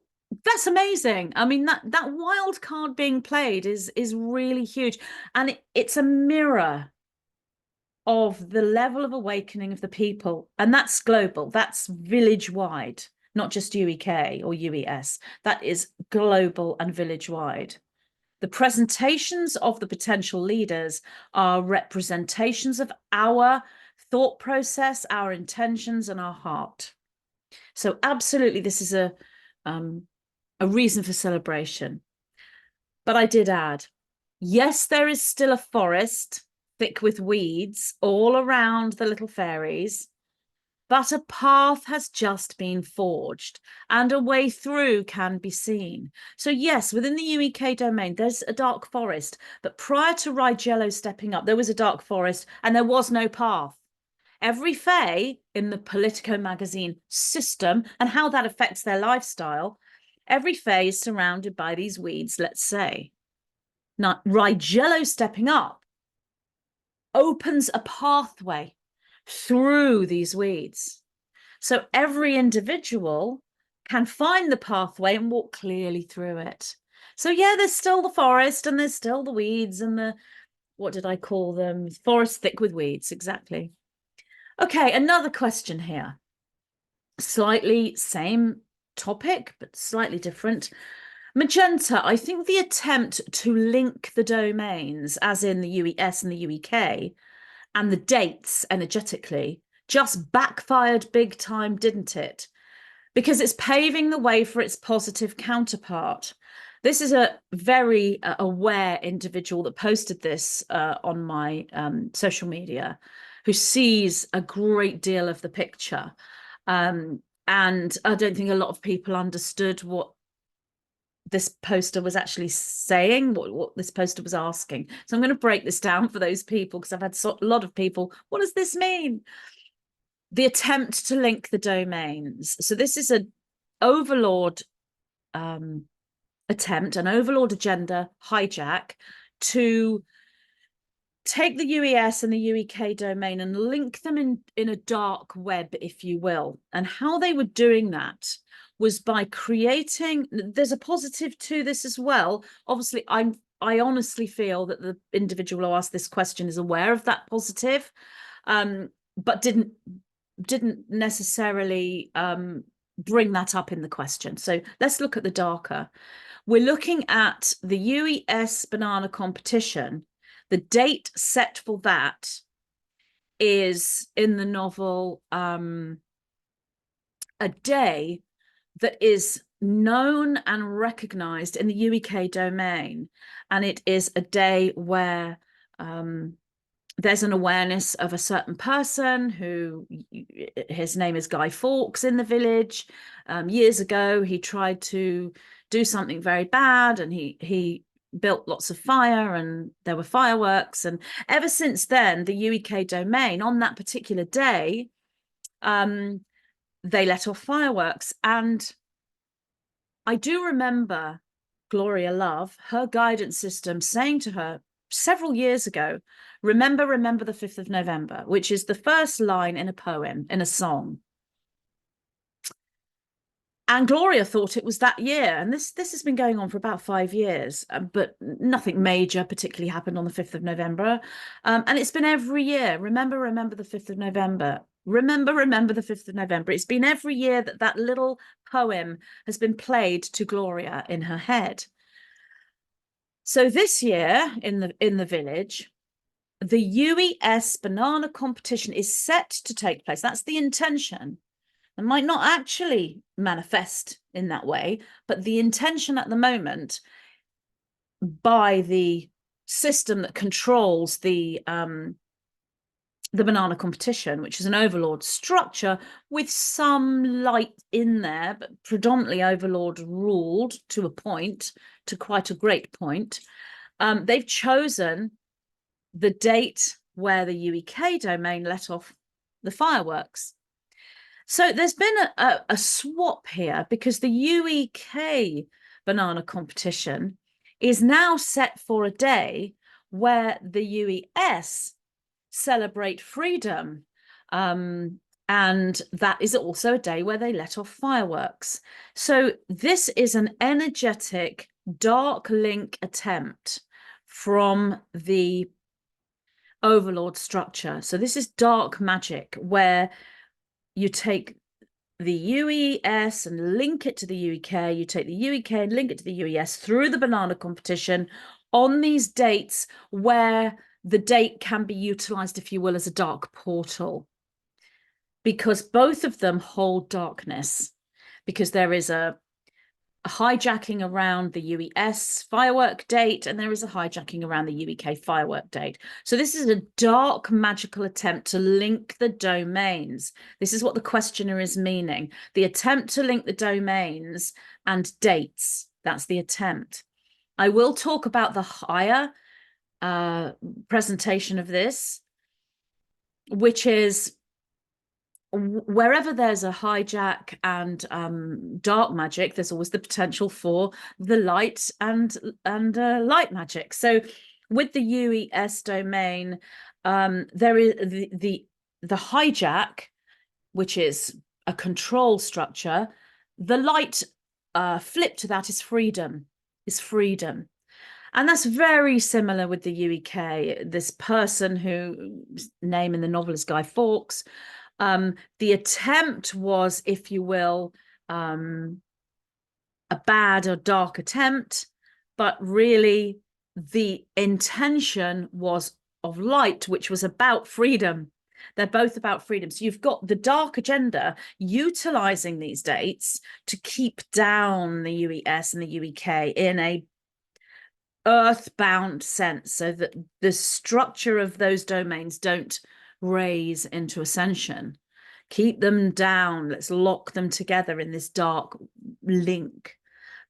[SPEAKER 1] that's amazing. I mean, that wild card being played is really huge, and it's a mirror of the level of awakening of the people, and that's global. That's village wide, not just UEK or UES. That is global and village wide. The presentations of the potential leaders are representations of our thought process, our intentions, and our heart. So absolutely, this is a reason for celebration. But I did add, yes, there is still a forest thick with weeds all around the little fairies, but a path has just been forged and a way through can be seen. So yes, within the UEK domain, there's a dark forest, but prior to Rigello stepping up, there was a dark forest and there was no path. Every Fae in the Politico magazine system and how that affects their lifestyle, every Fae is surrounded by these weeds, let's say. Now, Rigello stepping up opens a pathway through these weeds. So every individual can find the pathway and walk clearly through it. So yeah, there's still the forest and there's still the weeds and the, what did I call them? Forest thick with weeds, exactly. Okay, another question here. Slightly same topic, but slightly different. Magenta, I think the attempt to link the domains, as in the UES and the UEK, and the dates energetically, just backfired big time, didn't it? Because it's paving the way for its positive counterpart. This is a very aware individual that posted this on my social media, who sees a great deal of the picture. And I don't think a lot of people understood what this poster was actually saying, what this poster was asking. So I'm going to break this down for those people, because I've had a lot of people, what does this mean? The attempt to link the domains. So this is an Overlord attempt, an Overlord agenda hijack to take the UES and the UEK domain and link them in a dark web, if you will. And how they were doing that was by creating, there's a positive to this as well. Obviously, I honestly feel that the individual who asked this question is aware of that positive, but didn't necessarily bring that up in the question. So let's look at the darker. We're looking at the UES banana competition. The date set for that is in the novel a day that is known and recognized in the UEK domain. And it is a day where there's an awareness of a certain person who, his name is Guy Fawkes in the village. Years ago, he tried to do something very bad, and he built lots of fire, and there were fireworks. And ever since then, the UEK domain on that particular day, they let off fireworks. And I do remember Gloria Love, her guidance system, saying to her several years ago, remember the 5th of November, which is the first line in a poem, in a song. And Gloria thought it was that year. And this has been going on for about 5 years, but nothing major particularly happened on the 5th of November. And it's been every year. Remember the 5th of November. Remember the 5th of November. It's been every year that little poem has been played to Gloria in her head. So this year in the village, the UES banana competition is set to take place. That's the intention. It might not actually manifest in that way, but the intention at the moment by the system that controls the banana competition, which is an Overlord structure with some light in there, but predominantly Overlord ruled to a point, to quite a great point. They've chosen the date where the UEK domain let off the fireworks. So there's been a swap here, because the UEK banana competition is now set for a day where the UES celebrate freedom. And that is also a day where they let off fireworks. So this is an energetic dark link attempt from the Overlord structure. So this is dark magic, where you take the UES and link it to the UEK, you take the UEK and link it to the UES through the banana competition on these dates where the date can be utilized, if you will, as a dark portal, because both of them hold darkness, because there is a hijacking around the UES firework date, and there is a hijacking around the UEK firework date. So this is a dark magical attempt to link the domains. This is what the questioner is meaning. The attempt to link the domains and dates. That's the attempt. I will talk about the higher presentation of this, which is wherever there's a hijack and dark magic, there's always the potential for the light and light magic. So with the UES domain, there is the hijack, which is a control structure. The light flip to that is freedom, And that's very similar with the UEK. This person whose name in the novel is Guy Fawkes. The attempt was, if you will, a bad or dark attempt, but really the intention was of light, which was about freedom. They're both about freedom. So you've got the dark agenda utilizing these dates to keep down the UES and the UEK in a earthbound sense, so that the structure of those domains don't raise into ascension. Keep them down. Let's lock them together in this dark link.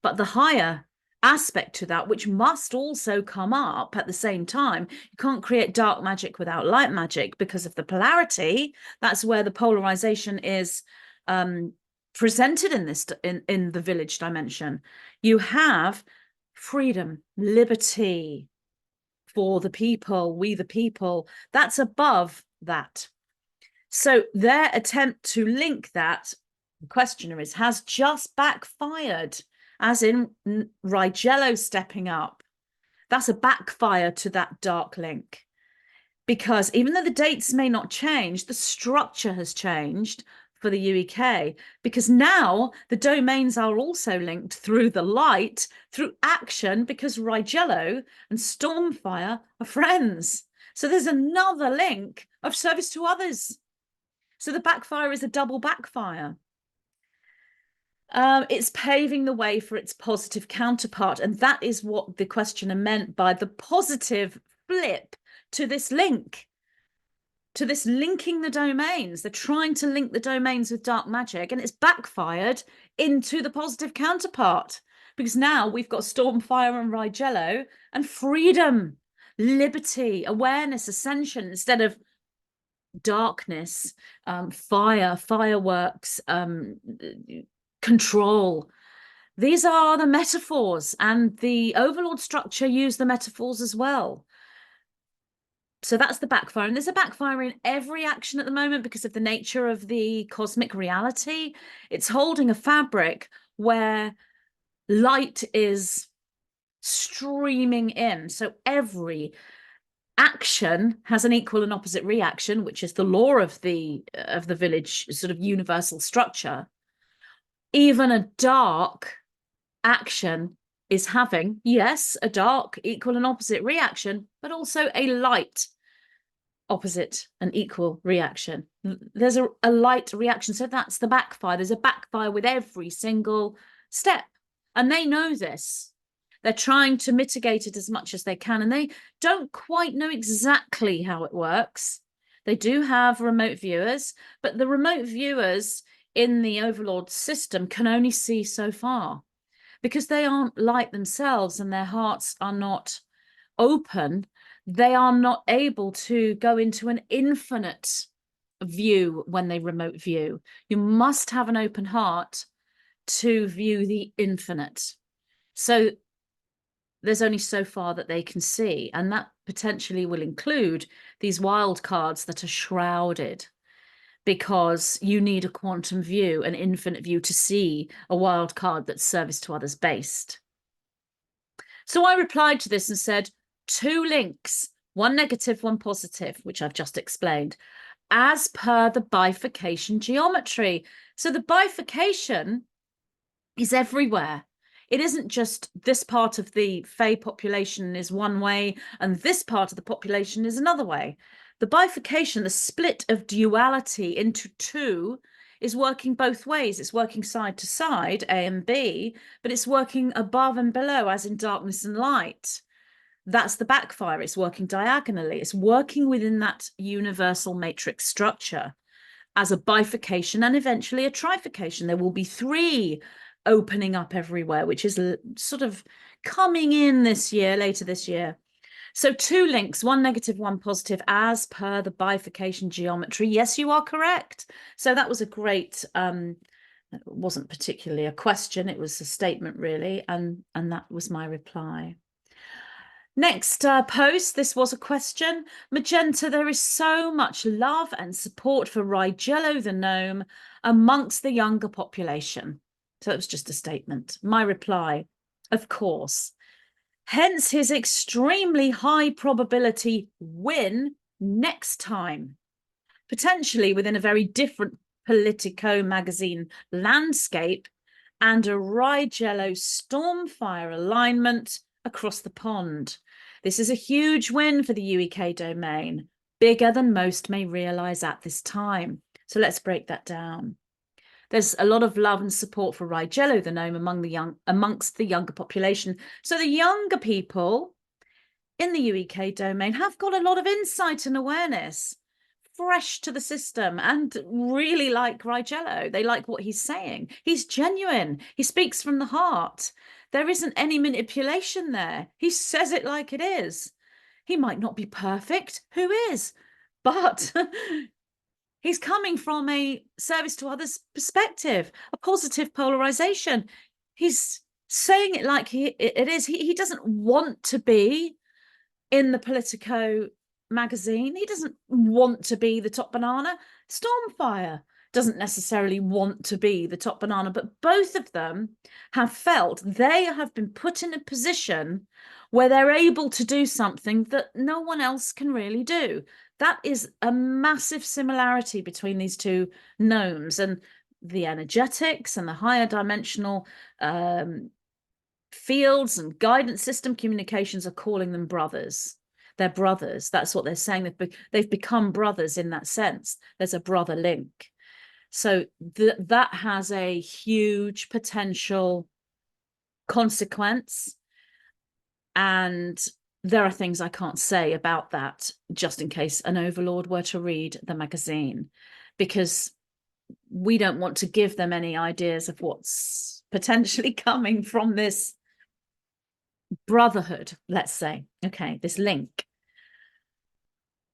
[SPEAKER 1] But the higher aspect to that, which must also come up at the same time, you can't create dark magic without light magic because of the polarity. That's where the polarization is presented in this in the village dimension. You have freedom, liberty, for the people, we the people. That's above that. So their attempt to link that, the questioner is, has just backfired, as in Rigello stepping up. That's a backfire to that dark link. Because even though the dates may not change, the structure has changed for the UEK, because now the domains are also linked through the light, through action, because Rigello and Stormfire are friends. So there's another link of service to others. So the backfire is a double backfire. It's paving the way for its positive counterpart. And that is what the questioner meant by the positive flip to this link, to this linking the domains. They're trying to link the domains with dark magic, and it's backfired into the positive counterpart, because now we've got Stormfire and Rigello and freedom, liberty, awareness, ascension, instead of darkness, fire, fireworks, control. These are the metaphors, and the Overlord structure used the metaphors as well. So that's the backfire. And there's a backfire in every action at the moment because of the nature of the cosmic reality. It's holding a fabric where light is streaming in. So every action has an equal and opposite reaction, which is the law of the village sort of universal structure. Even a dark action is having, yes, a dark equal and opposite reaction, but also a light opposite and equal reaction. There's a light reaction. So that's the backfire. There's a backfire with every single step. And they know this. They're trying to mitigate it as much as they can. And they don't quite know exactly how it works. They do have remote viewers, but the remote viewers in the Overlord system can only see so far because they aren't light themselves and their hearts are not open. They are not able to go into an infinite view when they remote view. You must have an open heart to view the infinite. So there's only so far that they can see, and that potentially will include these wild cards that are shrouded, because you need a quantum view, an infinite view, to see a wild card that's service to others based. So I replied to this and said, 2 links, one negative, one positive, which I've just explained, as per the bifurcation geometry. So the bifurcation is everywhere. It isn't just this part of the Fae population is one way and this part of the population is another way. The bifurcation, the split of duality into 2, is working both ways. It's working side to side, A and B, but it's working above and below, as in darkness and light. That's the backfire. It's working diagonally. It's working within that universal matrix structure as a bifurcation and eventually a trifurcation. There will be 3 opening up everywhere, which is sort of coming in this year, later this year. So 2 links, one negative, one positive, as per the bifurcation geometry. Yes, you are correct. So that was a great, it wasn't particularly a question, it was a statement really, and that was my reply. Next post, this was a question. Magenta, there is so much love and support for Rigello the Gnome amongst the younger population. So it was just a statement. My reply, of course. Hence his extremely high probability win next time, potentially within a very different Politico magazine landscape and a Rigello Stormfire alignment across the pond. This is a huge win for the UEK domain, bigger than most may realise at this time. So let's break that down. There's a lot of love and support for Rigello the Gnome amongst the younger population. So the younger people in the UEK domain have got a lot of insight and awareness, fresh to the system, and really like Rigello. They like what he's saying. He's genuine. He speaks from the heart. There isn't any manipulation there. He says it like it is. He might not be perfect. Who is? But he's coming from a service to others perspective, a positive polarization. He's saying it like it is. He doesn't want to be in the Politico magazine. He doesn't want to be the top banana. Stormfire doesn't necessarily want to be the top banana, but both of them have felt they have been put in a position where they're able to do something that no one else can really do. That is a massive similarity between these two gnomes, and the energetics and the higher dimensional fields and guidance system communications are calling them brothers. They're brothers. That's what they're saying. They've become brothers in that sense. There's a brother link. So that has a huge potential consequence. And there are things I can't say about that, just in case an overlord were to read the magazine, because we don't want to give them any ideas of what's potentially coming from this brotherhood, let's say. Okay, this link.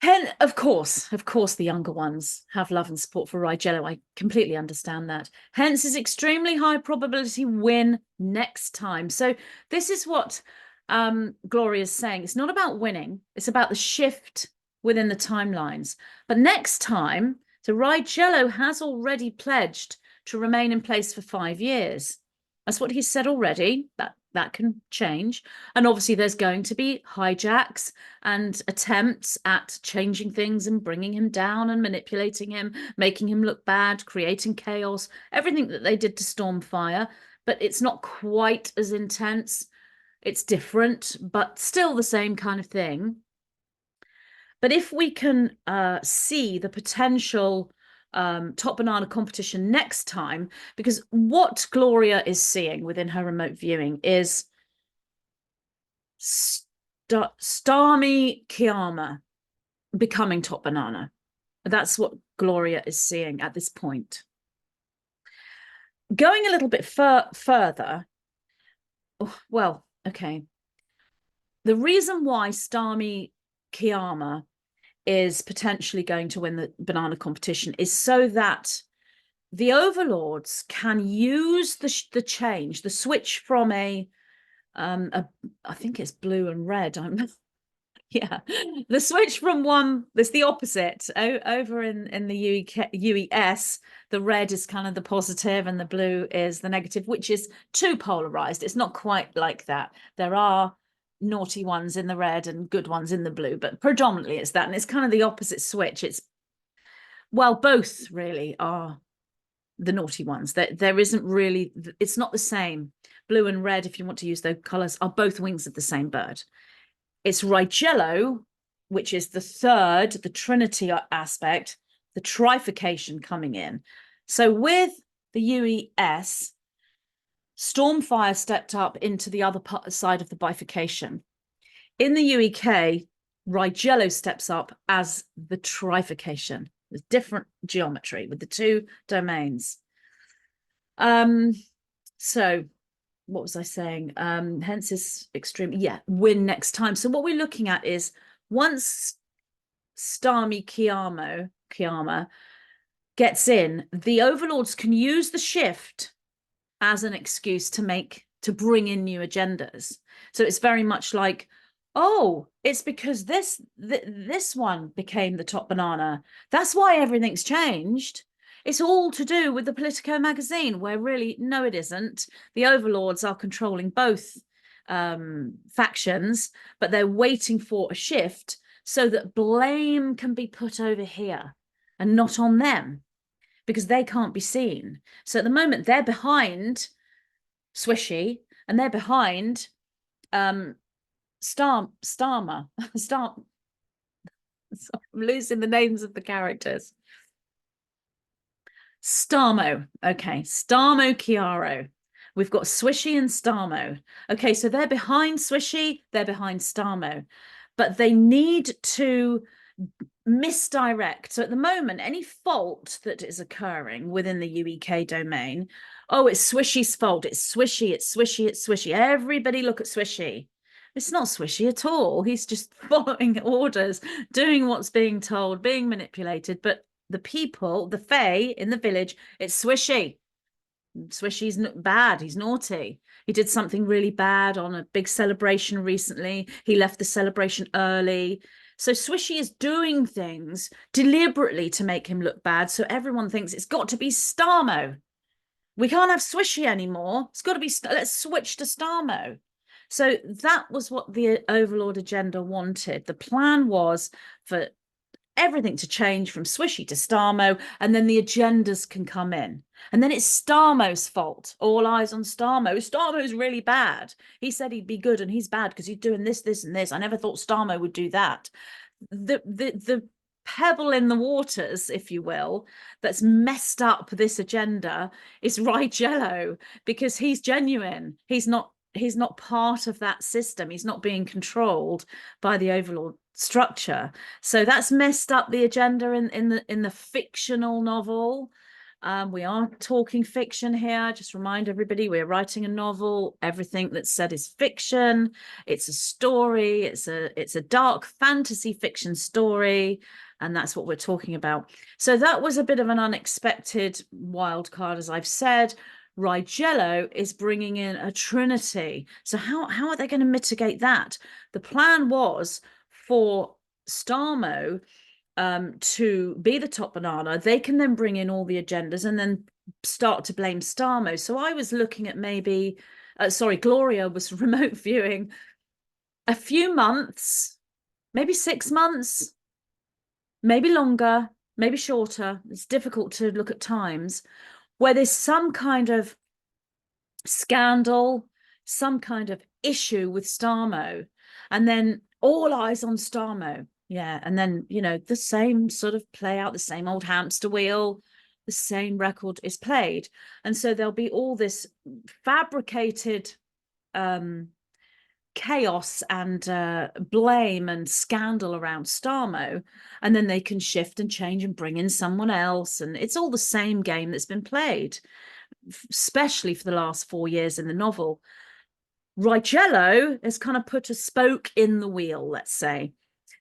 [SPEAKER 1] And of course, the younger ones have love and support for Rigello. I completely understand that. Hence is extremely high probability win next time. So this is what Gloria is saying. It's not about winning. It's about the shift within the timelines. But next time, so Rigello has already pledged to remain in place for 5 years. That's what he said already. That can change. And obviously there's going to be hijacks and attempts at changing things and bringing him down and manipulating him, making him look bad, creating chaos, everything that they did to Stormfire. But it's not quite as intense. It's different, but still the same kind of thing. But if we can see the potential top banana competition next time, because what Gloria is seeing within her remote viewing is Starmie Kiama becoming top banana. That's what Gloria is seeing at this point. Going a little bit further, well, okay. The reason why Starmie Kiama is potentially going to win the banana competition is so that the overlords can use the change, the switch from I think it's blue and red. Yeah, the switch from one, there's the opposite over in the UES. The red is kind of the positive and the blue is the negative, which is too polarized. It's not quite like that. There are naughty ones in the red and good ones in the blue, but predominantly it's that, and it's kind of the opposite switch. It's, well, both really are the naughty ones. There isn't really, it's not the same. Blue and red, if you want to use those colors, are both wings of the same bird. It's Rigello, which is the third, the Trinity aspect, the trifurcation coming in. So with the UES, Stormfire stepped up into the other side of the bifurcation. In the UEK, Rigello steps up as the trifurcation with different geometry with the two domains. So what was I saying? Hence is extreme. Yeah, win next time. So what we're looking at is once Starmie Kiama gets in, the overlords can use the shift as an excuse to bring in new agendas. So it's very much like, oh, it's because this one became the top banana. That's why everything's changed. It's all to do with the Politico magazine, where really, no, it isn't. The overlords are controlling both factions, but they're waiting for a shift so that blame can be put over here and not on them, because they can't be seen. So at the moment, they're behind Swishy and they're behind Starmer. Sorry, I'm losing the names of the characters. Starmo. Okay, Starmo Chiaro. We've got Swishy and Starmo. Okay, so they're behind Swishy, they're behind Starmo, but they need to misdirect. So at the moment, any fault that is occurring within the UEK domain, oh, it's Swishy's fault. It's Swishy, it's Swishy, it's Swishy. Everybody look at Swishy. It's not Swishy at all. He's just following orders, doing what's being told, being manipulated. But the people, the Fae in the village, it's Swishy. Swishy's bad. He's naughty. He did something really bad on a big celebration recently. He left the celebration early. So Swishy is doing things deliberately to make him look bad. So everyone thinks it's got to be Starmo. We can't have Swishy anymore. It's got to be, let's switch to Starmo. So that was what the Overlord agenda wanted. The plan was for everything to change from Swishy to Starmo, and then the agendas can come in. And then it's Starmo's fault. All eyes on Starmo. Starmo's really bad. He said he'd be good and he's bad because he's doing this, this, and this. I never thought Starmo would do that. The pebble in the waters, if you will, that's messed up this agenda is Rigello, because he's genuine. He's not part of that system. He's not being controlled by the Overlord structure. So that's messed up the agenda in the fictional novel. We are talking fiction here. Just remind everybody, we're writing a novel. Everything that's said is fiction. It's a story. It's a dark fantasy fiction story, and that's what we're talking about. So that was a bit of an unexpected wild card, as I've said. Rigello is bringing in a trinity. So how are they going to mitigate that? The plan was for Starmo to be the top banana. They can then bring in all the agendas and then start to blame Starmo. So I was looking at maybe, Gloria was remote viewing a few months, maybe 6 months, maybe longer, maybe shorter. It's difficult to look at times, where there's some kind of scandal, some kind of issue with Starmo, and then all eyes on Starmo. Yeah, and then, the same sort of play out, the same old hamster wheel, the same record is played. And so there'll be all this fabricated chaos and blame and scandal around Starmo, and then they can shift and change and bring in someone else. And it's all the same game that's been played, especially for the last 4 years in the novel. Rigello has kind of put a spoke in the wheel, let's say,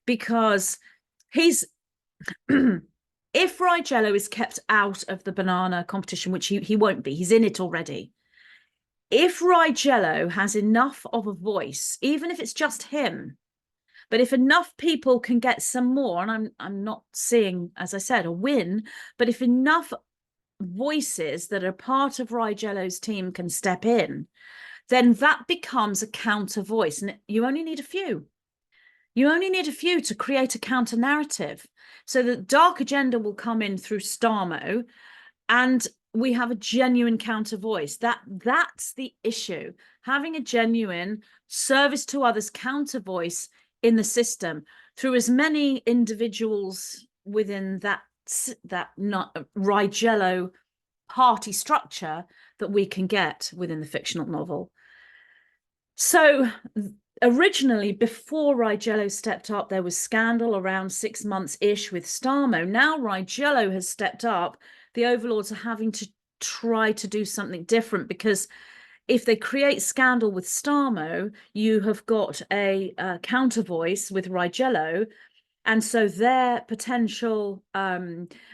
[SPEAKER 1] because he's if Rigello is kept out of the banana competition, which he won't be, he's in it already. If Rigello has enough of a voice, even if it's just him, but if enough people can get some more, and I'm not seeing, as I said, a win, but if enough voices that are part of Rigello's team can step in, then that becomes a counter voice. And you only need a few. You only need a few to create a counter narrative. So the dark agenda will come in through Starmo, and we have a genuine counter voice. That's the issue. Having a genuine service to others counter voice in the system through as many individuals within that not Rigello party structure that we can get within the fictional novel. So originally, before Rigello stepped up, there was scandal around 6 months-ish with Starmo. Now Rigello has stepped up. The Overlords are having to try to do something different, because if they create scandal with Starmo, you have got a counter voice with Rigello, and so their potential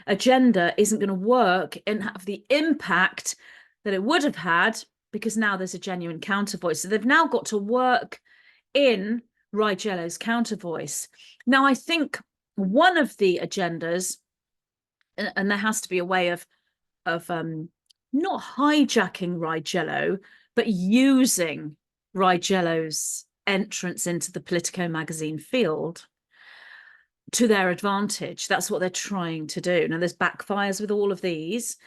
[SPEAKER 1] agenda isn't going to work and have the impact that it would have had, because now there's a genuine counter voice. So they've now got to work in Rigello's counter voice. Now, I think one of the agendas, and there has to be a way of not hijacking Rigello, but using Rigello's entrance into the Politico magazine field to their advantage. That's what they're trying to do. Now, there's backfires with all of these.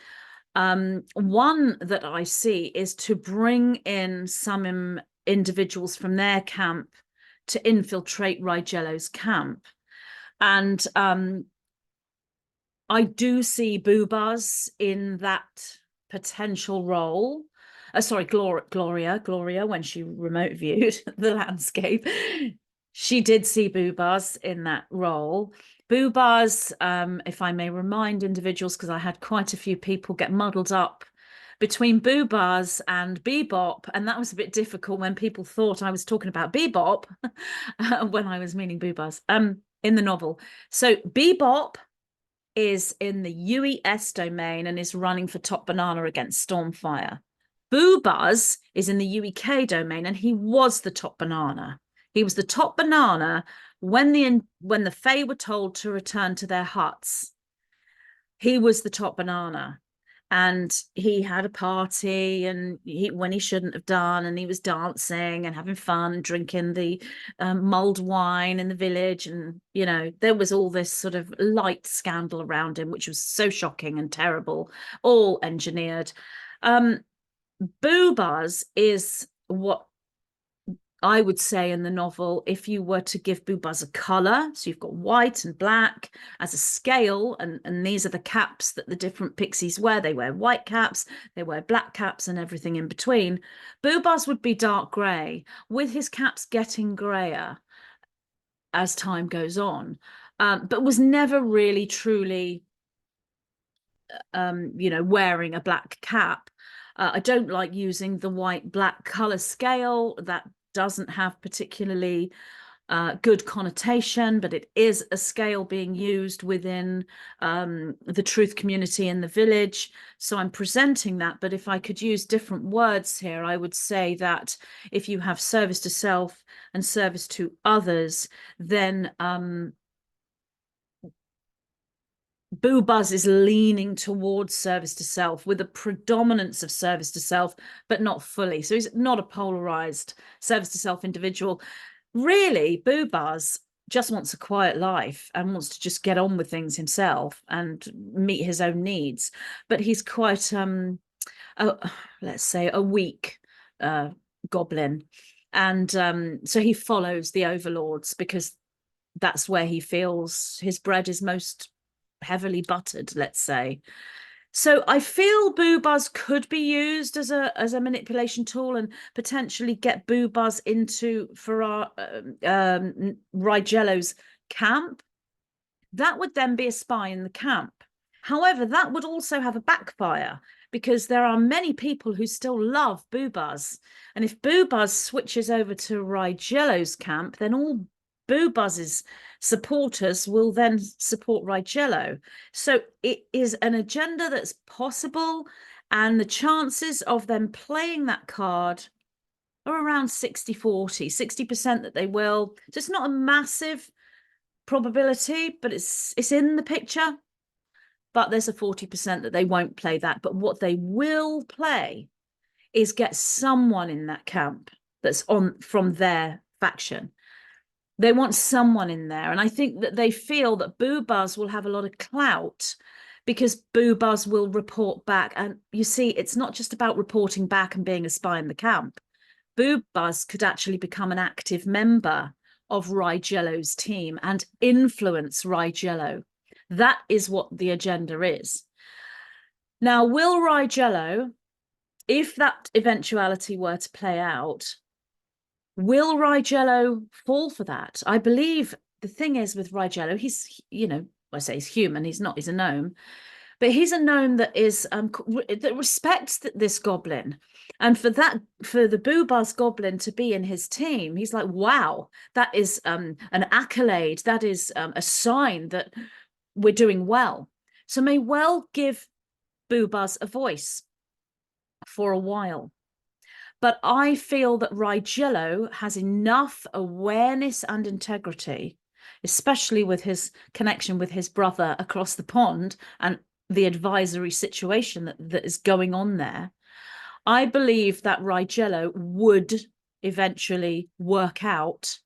[SPEAKER 1] One that I see is to bring in some individuals from their camp to infiltrate Rigello's camp. And I do see Boobas in that potential role. Sorry, Gloria, when she remote viewed the landscape, she did see Boobas in that role. Boobas, if I may remind individuals, because I had quite a few people get muddled up between Boobas and Bebop, and that was a bit difficult when people thought I was talking about Bebop when I was meaning Boobas in the novel. So Bebop is in the UES domain and is running for top banana against Stormfire. Boo Buzz is in the UEK domain, and he was the top banana. He was the top banana when the Fae were told to return to their huts. He was the top banana, and he had a party, and when he shouldn't have done, and he was dancing and having fun and drinking the mulled wine in the village, and there was all this sort of light scandal around him, which was so shocking and terrible, all engineered. Boo Buzz is what I would say in the novel, if you were to give Boo Buzz a colour, so you've got white and black as a scale, and these are the caps that the different pixies wear. They wear white caps, they wear black caps, and everything in between. Boo Buzz would be dark grey, with his caps getting greyer as time goes on, but was never really truly, wearing a black cap. I don't like using the white-black colour scale. That doesn't have particularly good connotation, but it is a scale being used within the truth community in the village. So I'm presenting that. But if I could use different words here, I would say that if you have service to self and service to others, then Boo Buzz is leaning towards service to self, with a predominance of service to self, but not fully. So he's not a polarized service to self individual. Really, Boo Buzz just wants a quiet life and wants to just get on with things himself and meet his own needs. But he's quite, let's say, a weak goblin. And so he follows the overlords because that's where he feels his bread is most heavily buttered, let's say. So I feel Boo Buzz could be used as a manipulation tool, and potentially get Boo Buzz into for our Rigello's camp. That would then be a spy in the camp. However, that would also have a backfire, because there are many people who still love Boo Buzz. And if Boo Buzz switches over to Rigello's camp, then all Boo Buzz's supporters will then support Rigello. So it is an agenda that's possible, and the chances of them playing that card are around 60-40, 60% that they will. So it's not a massive probability, but it's in the picture. But there's a 40% that they won't play that. But what they will play is get someone in that camp that's from their faction. They want someone in there. And I think that they feel that Boo Buzz will have a lot of clout, because Boo Buzz will report back. And you see, it's not just about reporting back and being a spy in the camp. Boo Buzz could actually become an active member of Rigello's team and influence Rigello. That is what the agenda is. Now, will Rigello, if that eventuality were to play out, will Rigello fall for that? I believe the thing is with Rigello, he's, I say he's human, he's not, he's a gnome, but he's a gnome that is that respects this goblin. And for the Boo Buzz goblin to be in his team, he's like, wow, that is an accolade. That is a sign that we're doing well. So may well give Boo Buzz a voice for a while. But I feel that Rigello has enough awareness and integrity, especially with his connection with his brother across the pond and the advisory situation that is going on there. I believe that Rigello would eventually work out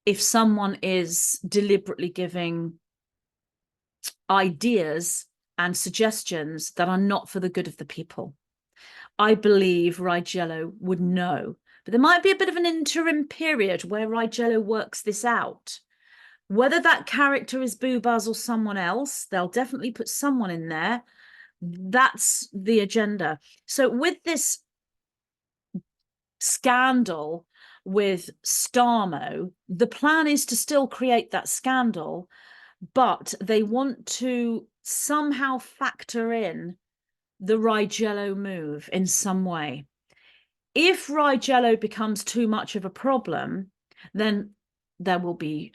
[SPEAKER 1] if someone is deliberately giving ideas and suggestions that are not for the good of the people. I believe Rigello would know. But there might be a bit of an interim period where Rigello works this out. Whether that character is Boo Buzz or someone else, they'll definitely put someone in there. That's the agenda. So with this scandal with Starmo, the plan is to still create that scandal, but they want to somehow factor in the Rigello move in some way. If Rigello becomes too much of a problem, then there will be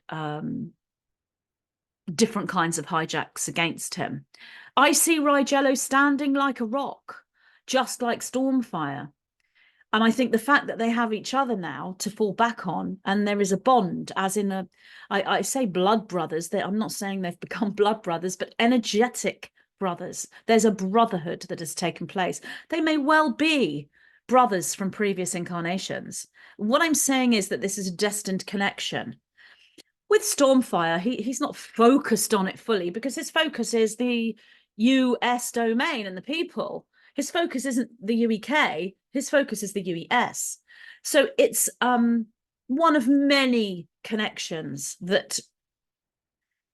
[SPEAKER 1] different kinds of hijacks against him. I see Rigello standing like a rock, just like Stormfire. And I think the fact that they have each other now to fall back on, and there is a bond, as in I say blood brothers, I'm not saying they've become blood brothers, but energetic brothers. There's a brotherhood that has taken place. They may well be brothers from previous incarnations. What I'm saying is that this is a destined connection. With Stormfire, he's not focused on it fully because his focus is the US domain and the people. His focus isn't the UEK, his focus is the UES. So it's one of many connections that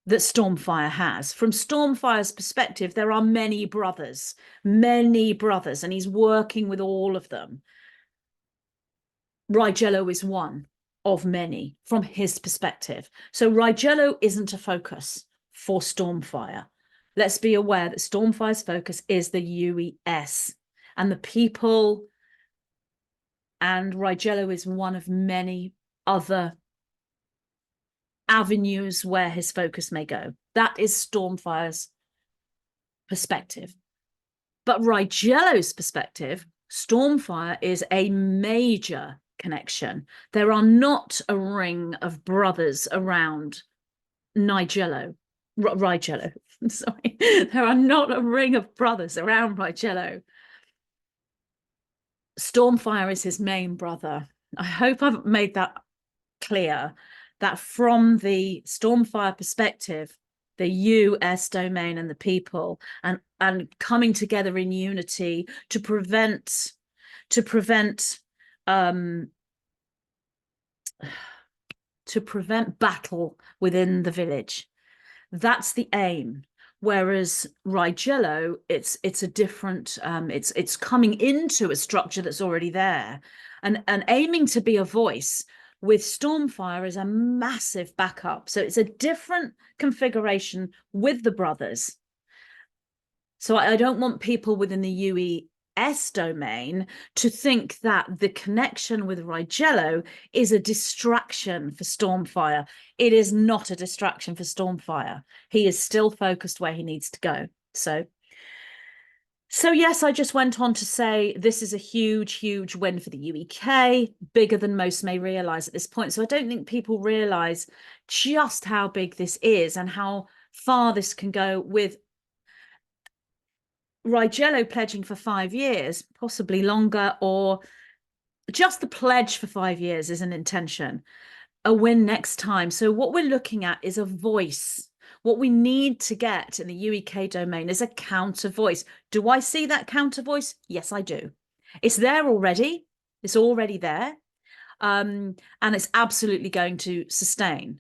[SPEAKER 1] Stormfire has. From Stormfire's perspective, there are many brothers, and he's working with all of them. Rigello is one of many from his perspective. So Rigello isn't a focus for Stormfire. Let's be aware that Stormfire's focus is the UES and the people, and Rigello is one of many other avenues where his focus may go. That is Stormfire's perspective. But Rigello's perspective, Stormfire is a major connection. There are not a ring of brothers around Rigello. Sorry, there are not a ring of brothers around Rigello. Stormfire is his main brother. I hope I've made that clear, that from the Stormfire perspective, the US domain and the people, and coming together in unity to prevent battle within the village. That's the aim. Whereas Rigello, it's a different, it's coming into a structure that's already there, and aiming to be a voice. With Stormfire is a massive backup. So it's a different configuration with the brothers. So I don't want people within the UES domain to think that the connection with Rigello is a distraction for Stormfire. It is not a distraction for Stormfire. He is still focused where he needs to go. So yes, I just went on to say this is a huge, huge win for the UEK, bigger than most may realize at this point. So I don't think people realize just how big this is and how far this can go, with Rigello pledging for 5 years, possibly longer, or just the pledge for 5 years is an intention, a win next time. So what we're looking at is a voice. What we need to get in the UEK domain is a counter voice. Do I see that counter voice? Yes, I do. It's there already. It's already there. And it's absolutely going to sustain.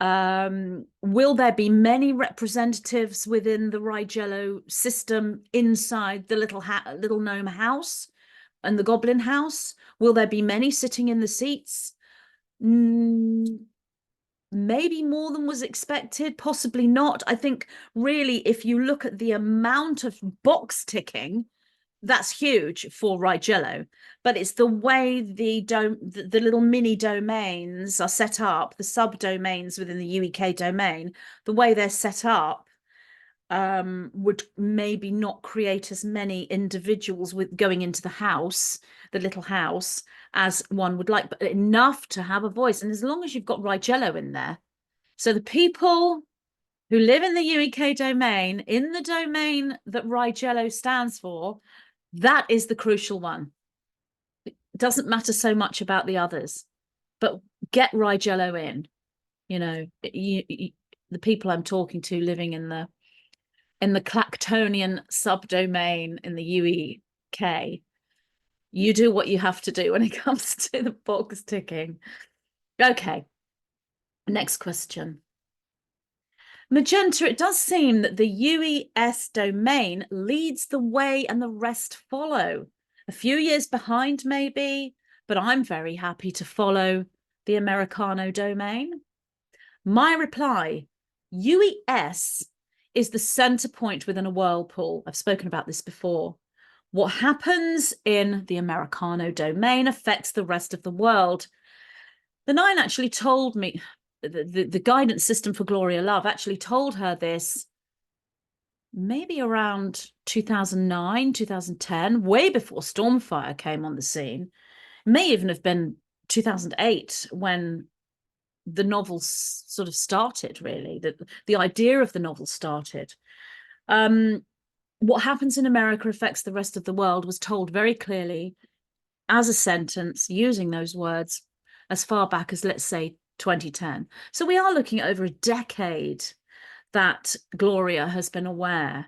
[SPEAKER 1] Will there be many representatives within the Rigello system inside the little gnome house and the goblin house? Will there be many sitting in the seats? Maybe more than was expected, possibly not. I think really, if you look at the amount of box ticking, that's huge for Rigello, but it's the way the little mini domains are set up, the subdomains within the UEK domain, the way they're set up would maybe not create as many individuals with going into the house, the little house, as one would like, but enough to have a voice. And as long as you've got Rigello in there, so the people who live in the UEK domain, in the domain that Rigello stands for, that is the crucial one. It doesn't matter so much about the others, but get Rigello in. You know, the people I'm talking to living in the Clactonian subdomain in the UEK, you do what you have to do when it comes to the box ticking. Okay, next question. Magenta, it does seem that the UES domain leads the way and the rest follow. A few years behind maybe, but I'm very happy to follow the Americano domain. My reply, UES is the center point within a whirlpool. I've spoken about this before. What happens in the Americano domain affects the rest of the world. The Nine actually told me, the guidance system for Gloria Love actually told her this maybe around 2009, 2010, way before Stormfire came on the scene. It may even have been 2008 when the novel sort of started, really, the idea of the novel started. What happens in America affects the rest of the world was told very clearly as a sentence using those words as far back as, let's say, 2010. So we are looking at over a decade that Gloria has been aware,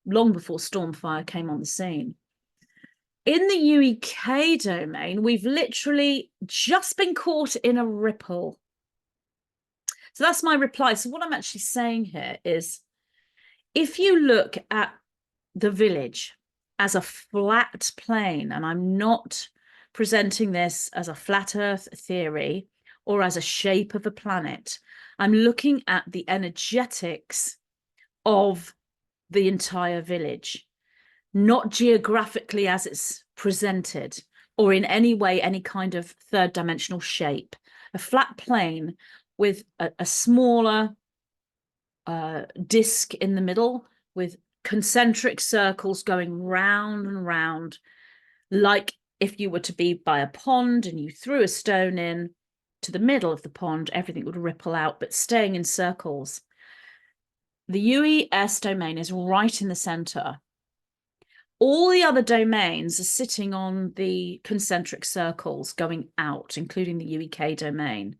[SPEAKER 1] long before Stormfire came on the scene. In the UEK domain, we've literally just been caught in a ripple. So that's my reply. So what I'm actually saying here is, if you look at the village as a flat plane, and I'm not presenting this as a flat Earth theory or as a shape of a planet, I'm looking at the energetics of the entire village, not geographically as it's presented or in any way, any kind of third dimensional shape. A flat plane with a smaller disc in the middle with concentric circles going round and round, like if you were to be by a pond and you threw a stone in to the middle of the pond, everything would ripple out, but staying in circles. The UES domain is right in the center. All the other domains are sitting on the concentric circles going out, including the UEK domain.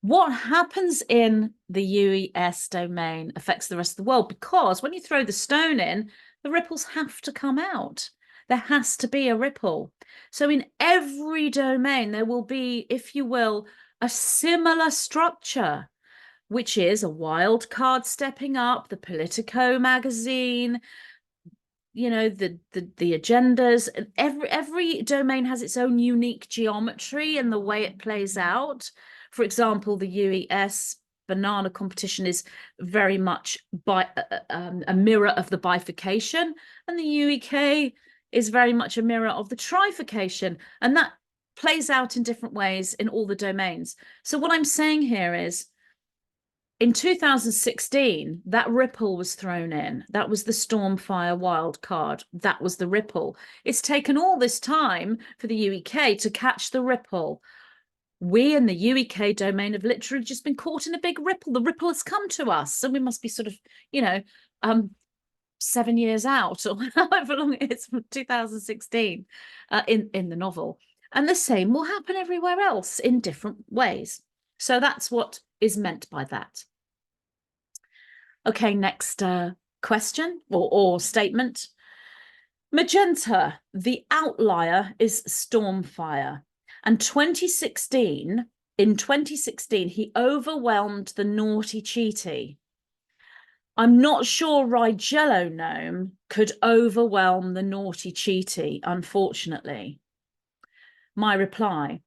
[SPEAKER 1] What happens in the UES domain affects the rest of the world, because when you throw the stone in, the ripples have to come out. There has to be a ripple. So in every domain, there will be, if you will, a similar structure, which is a wild card stepping up, the Politico magazine, you know, the agendas. Every domain has its own unique geometry and the way it plays out. For example, the UES banana competition is very much a mirror of the bifurcation, and the UEK is very much a mirror of the trifurcation, and that plays out in different ways in all the domains. So what I'm saying here is, in 2016, that ripple was thrown in. That was the Stormfire wild card. That was the ripple. It's taken all this time for the UEK to catch the ripple. We in the UEK domain have literally just been caught in a big ripple. The ripple has come to us, and we must be sort of, 7 years out, or however long it is from 2016 in the novel. And the same will happen everywhere else in different ways. So that's what is meant by that. Okay, next question or statement. Magenta, the outlier is Stormfire. And in 2016, he overwhelmed the naughty cheaty. I'm not sure Rigello Gnome could overwhelm the naughty cheaty, unfortunately. My reply,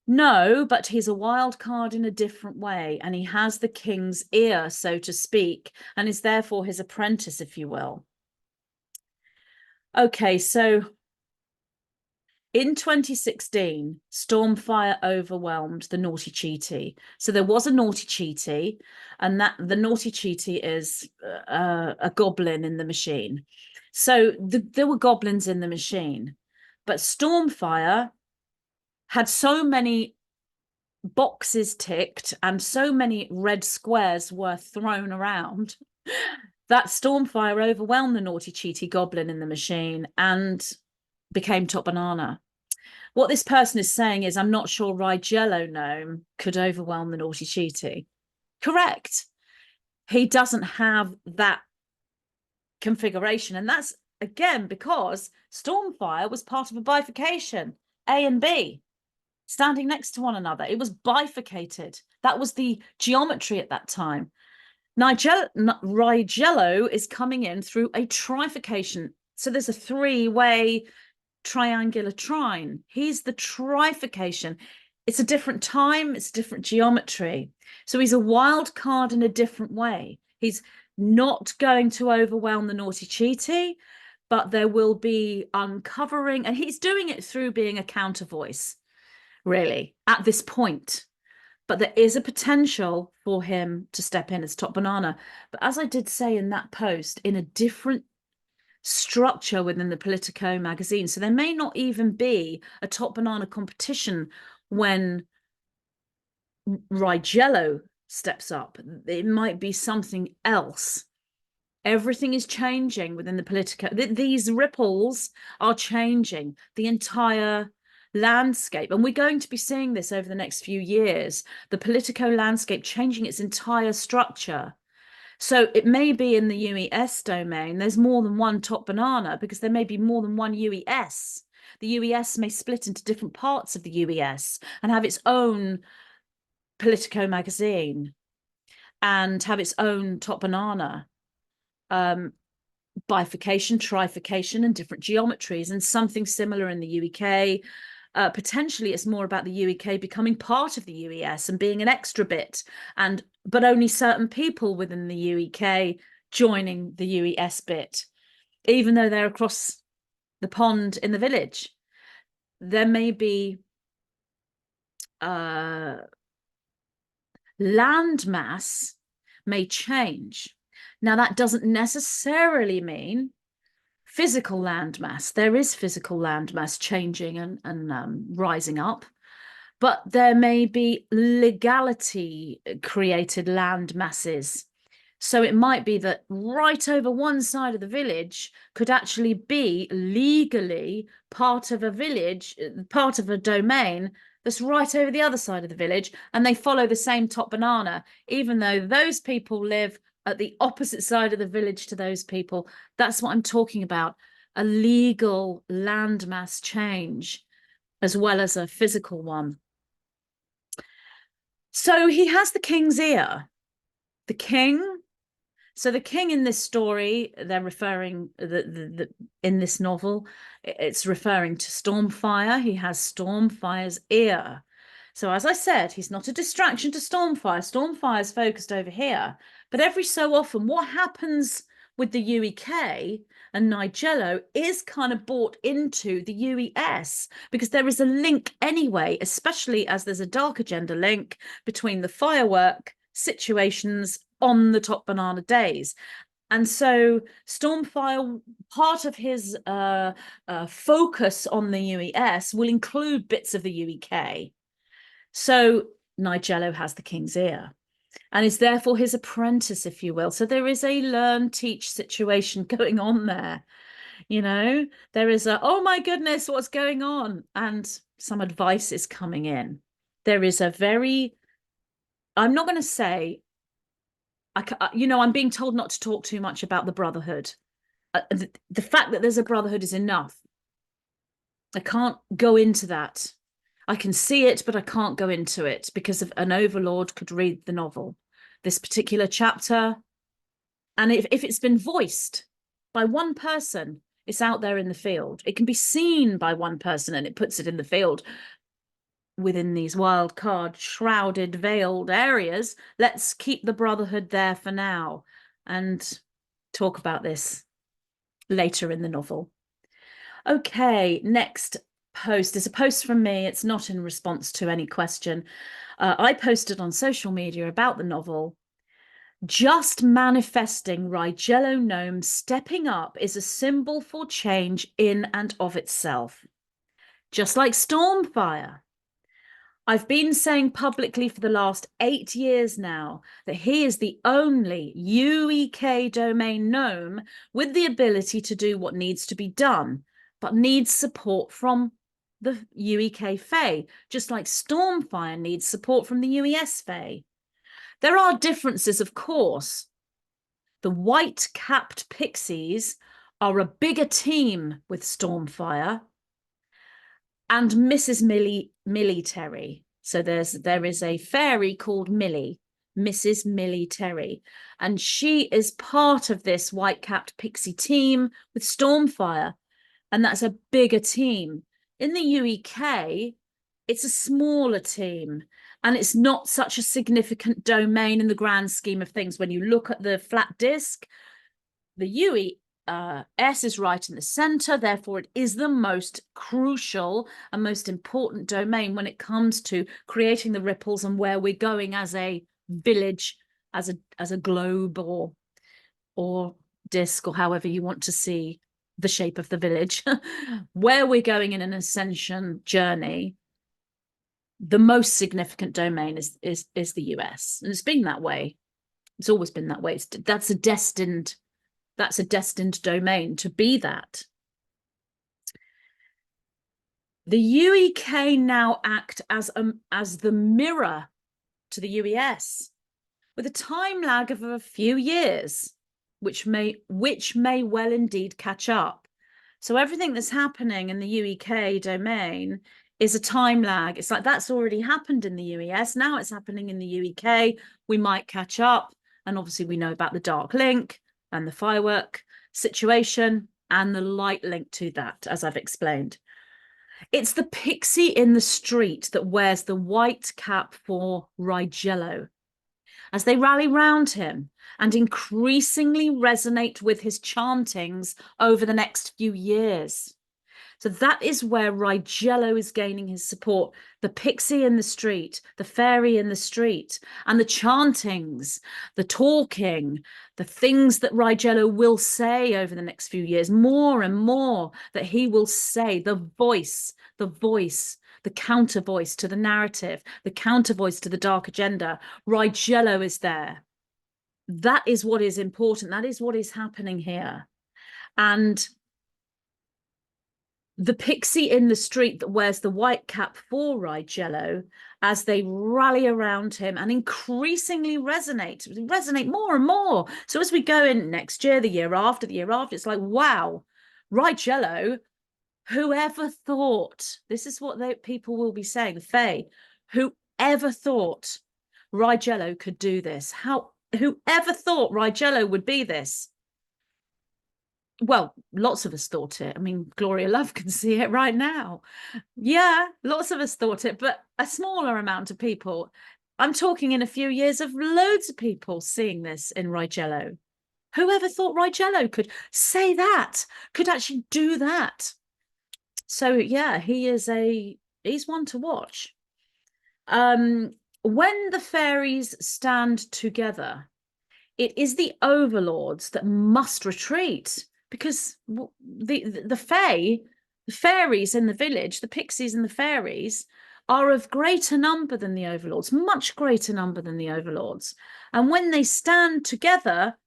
[SPEAKER 1] no, but he's a wild card in a different way, and he has the king's ear, so to speak, and is therefore his apprentice, if you will. Okay, so in 2016, Stormfire overwhelmed the naughty cheaty. So there was a naughty cheaty, and the naughty cheaty is a goblin in the machine. So there were goblins in the machine, but Stormfire had so many boxes ticked and so many red squares were thrown around that Stormfire overwhelmed the naughty cheaty goblin in the machine and became top banana. What this person is saying is, I'm not sure Rigello Gnome could overwhelm the naughty cheaty. Correct. He doesn't have that configuration. And that's, again, because Stormfire was part of a bifurcation, A and B, standing next to one another. It was bifurcated. That was the geometry at that time. Rigello is coming in through a trifurcation. So there's a three-way triangular trine. He's the trifurcation. It's a different time, it's different geometry. So he's a wild card in a different way. He's not going to overwhelm the naughty cheaty, but there will be uncovering, and he's doing it through being a counter voice, really, at this point. but there is a potential for him to step in as top banana. But as I did say in that post, in a different structure within the Politico magazine. So there may not even be a top banana competition when Rigello steps up. It might be something else. Everything is changing within the Politico. These ripples are changing the entire landscape, and we're going to be seeing this over the next few years, the Politico landscape changing its entire structure. So it may be in the UES domain, there's more than one top banana because there may be more than one UES. The UES may split into different parts of the UES and have its own Politico magazine and have its own top banana. Bifurcation, trifurcation, and different geometries, and something similar in the UEK. Potentially it's more about the UEK becoming part of the UES and being an extra bit, but only certain people within the UEK joining the UES bit, even though they're across the pond in the village. There may be landmass may change. Now that doesn't necessarily mean physical landmass. There is physical landmass changing and rising up, but there may be legality created land masses. So it might be that right over one side of the village could actually be legally part of a village, part of a domain that's right over the other side of the village, and they follow the same top banana, even though those people live at the opposite side of the village to those people. That's what I'm talking about, a legal landmass change as well as a physical one. So he has the king's ear. The king, so the king in this story, they're referring, in this novel, it's referring to Stormfire. He has Stormfire's ear. So as I said, he's not a distraction to Stormfire. Stormfire's focused over here. But every so often, what happens with the UEK and Nigello is kind of brought into the UES because there is a link anyway, especially as there's a dark agenda link between the firework situations on the top banana days. And so Stormfire, part of his focus on the UES will include bits of the UEK. So Nigello has the king's ear and is therefore his apprentice, if you will. So there is a learn, teach situation going on there. You know, there is a, oh my goodness, what's going on? And some advice is coming in. There is a very, I'm not going to say, I'm being told not to talk too much about the Brotherhood. The fact that there's a Brotherhood is enough. I can't go into that. I can see it, but I can't go into it because of an Overlord could read the novel, this particular chapter. And if it's been voiced by one person, it's out there in the field. It can be seen by one person and it puts it in the field within these wild card shrouded, veiled areas. Let's keep the Brotherhood there for now and talk about this later in the novel. Okay, next post is a post from me. It's not in response to any question. I posted on social media about the novel. Just manifesting Rigello Gnome stepping up is a symbol for change in and of itself. Just like Stormfire. I've been saying publicly for the last 8 years now that he is the only UEK domain gnome with the ability to do what needs to be done, but needs support from the UEK Fae, just like Stormfire needs support from the UES Fae. There are differences, of course. The white-capped pixies are a bigger team with Stormfire and Mrs. Millie So there is a fairy called Millie, Mrs. Millie Terry, and she is part of this white-capped pixie team with Stormfire, and that's a bigger team. In the UEK, it's a smaller team, and it's not such a significant domain in the grand scheme of things. When you look at the flat disc, the S is right in the center, therefore it is the most crucial and most important domain when it comes to creating the ripples and where we're going as a village, as a globe or disc, or however you want to see the shape of the village. Where we're going in an ascension journey, the most significant domain is the US, and it's been that way. It's always been that way. That's a destined domain to be that. The UEK now act as the mirror to the UES, with a time lag of a few years, which may well indeed catch up. So everything that's happening in the UEK domain is a time lag. It's like that's already happened in the UES. Now it's happening in the UEK. We might catch up. And obviously we know about the dark link and the firework situation and the light link to that, as I've explained. It's the pixie in the street that wears the white cap for Rigello, as they rally round him and increasingly resonate with his chantings over the next few years. So that is where Rigello is gaining his support. The pixie in the street, the fairy in the street, and the chantings, the talking, the things that Rigello will say over the next few years, more and more that he will say, the voice, the counter voice to the narrative, the counter voice to the dark agenda. Rigello is there. That is what is important. That is what is happening here. And the pixie in the street that wears the white cap for Rigello, as they rally around him and increasingly resonate more and more. So as we go in next year, the year after, it's like, wow, Rigello, whoever thought, this is what people will be saying, the Fae, whoever thought Rigello could do this? Whoever thought Rigello would be this? Well, lots of us thought it. I mean, Gloria Love can see it right now. Yeah, lots of us thought it, but a smaller amount of people. I'm talking in a few years of loads of people seeing this in Rigello. Whoever thought Rigello could say that, could actually do that? So yeah, he's one to watch. When the fairies stand together, it is the overlords that must retreat, because the fairies in the village, the pixies and the fairies, are of greater number than the overlords, much greater number than the overlords. And when they stand together,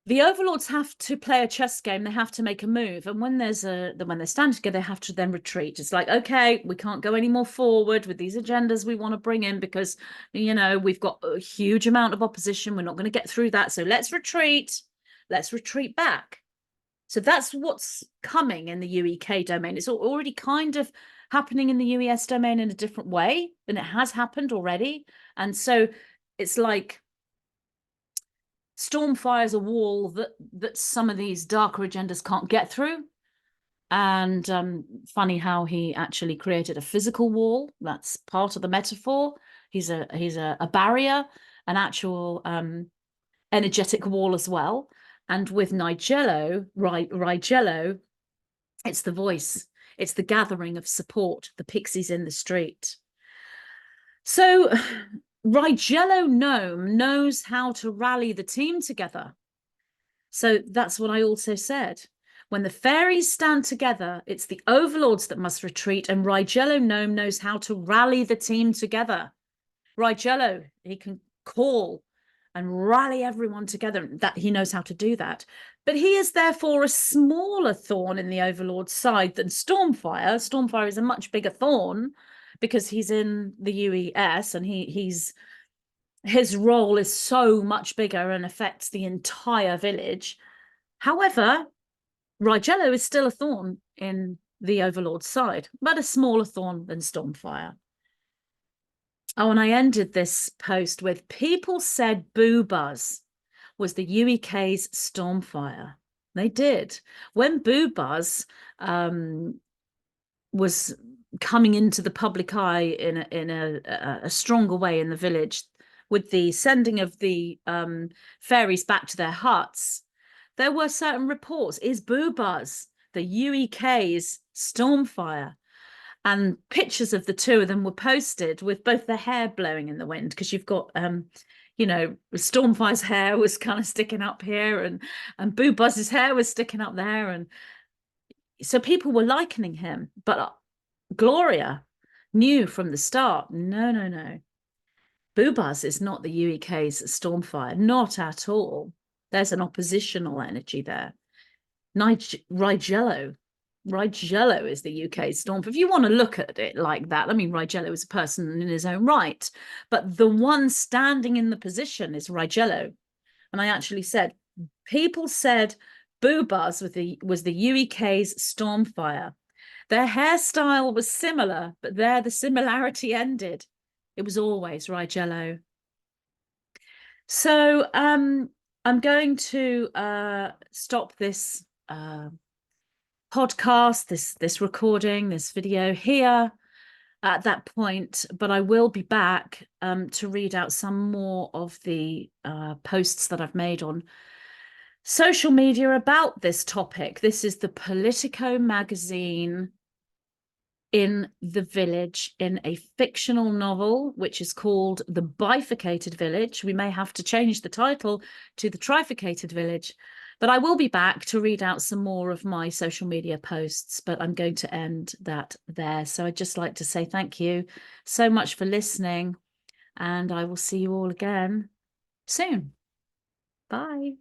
[SPEAKER 1] the overlords have to play a chess game. They have to make a move, and when they stand together, they have to then retreat. It's like, okay, we can't go any more forward with these agendas we want to bring in because, you know, we've got a huge amount of opposition. We're not going to get through that, so let's retreat. Let's retreat back. So that's what's coming in the UEK domain. It's already kind of happening in the UES domain in a different way, and it has happened already. And so it's like Stormfire is a wall that some of these darker agendas can't get through. And funny how he actually created a physical wall. That's part of the metaphor. He's a barrier, an actual energetic wall as well. And with Rigello, it's the voice. It's the gathering of support, the pixies in the street. So Rigello Gnome knows how to rally the team together. So that's what I also said. When the fairies stand together, it's the overlords that must retreat, and Rigello Gnome knows how to rally the team together. Rigello, he can call and rally everyone together. That he knows how to do that. But he is therefore a smaller thorn in the overlord's side than Stormfire. Stormfire is a much bigger thorn because he's in the UES, and his role is so much bigger and affects the entire village. However, Rigello is still a thorn in the Overlord's side, but a smaller thorn than Stormfire. Oh, and I ended this post with, people said Boo Buzz was the UEK's Stormfire. They did. When Boo Buzz was coming into the public eye in a stronger way in the village, with the sending of the fairies back to their huts, there were certain reports. Is Boobuzz the UEK's Stormfire? And pictures of the two of them were posted with both their hair blowing in the wind, because you've got you know, Stormfire's hair was kind of sticking up here, and Boobuzz's hair was sticking up there, and so people were likening him. But Gloria knew from the start, no, Boobuzz is not the UEK's Stormfire, not at all. There's an oppositional energy there. Rigello is the UK Stormfire. If you want to look at it like that, I mean, Rigello is a person in his own right, but the one standing in the position is Rigello. And I actually said, people said Boobuzz was the UEK's Stormfire. Their hairstyle was similar, but there the similarity ended. It was always Rigello. So I'm going to stop this podcast, this recording, this video here at that point, but I will be back to read out some more of the posts that I've made on social media about this topic. This is the Politico magazine in the village, in a fictional novel which is called The Bifurcated Village. We may have to change the title to The Trifurcated Village, but I will be back to read out some more of my social media posts, but I'm going to end that there. So I'd just like to say thank you so much for listening, and I will see you all again soon. Bye.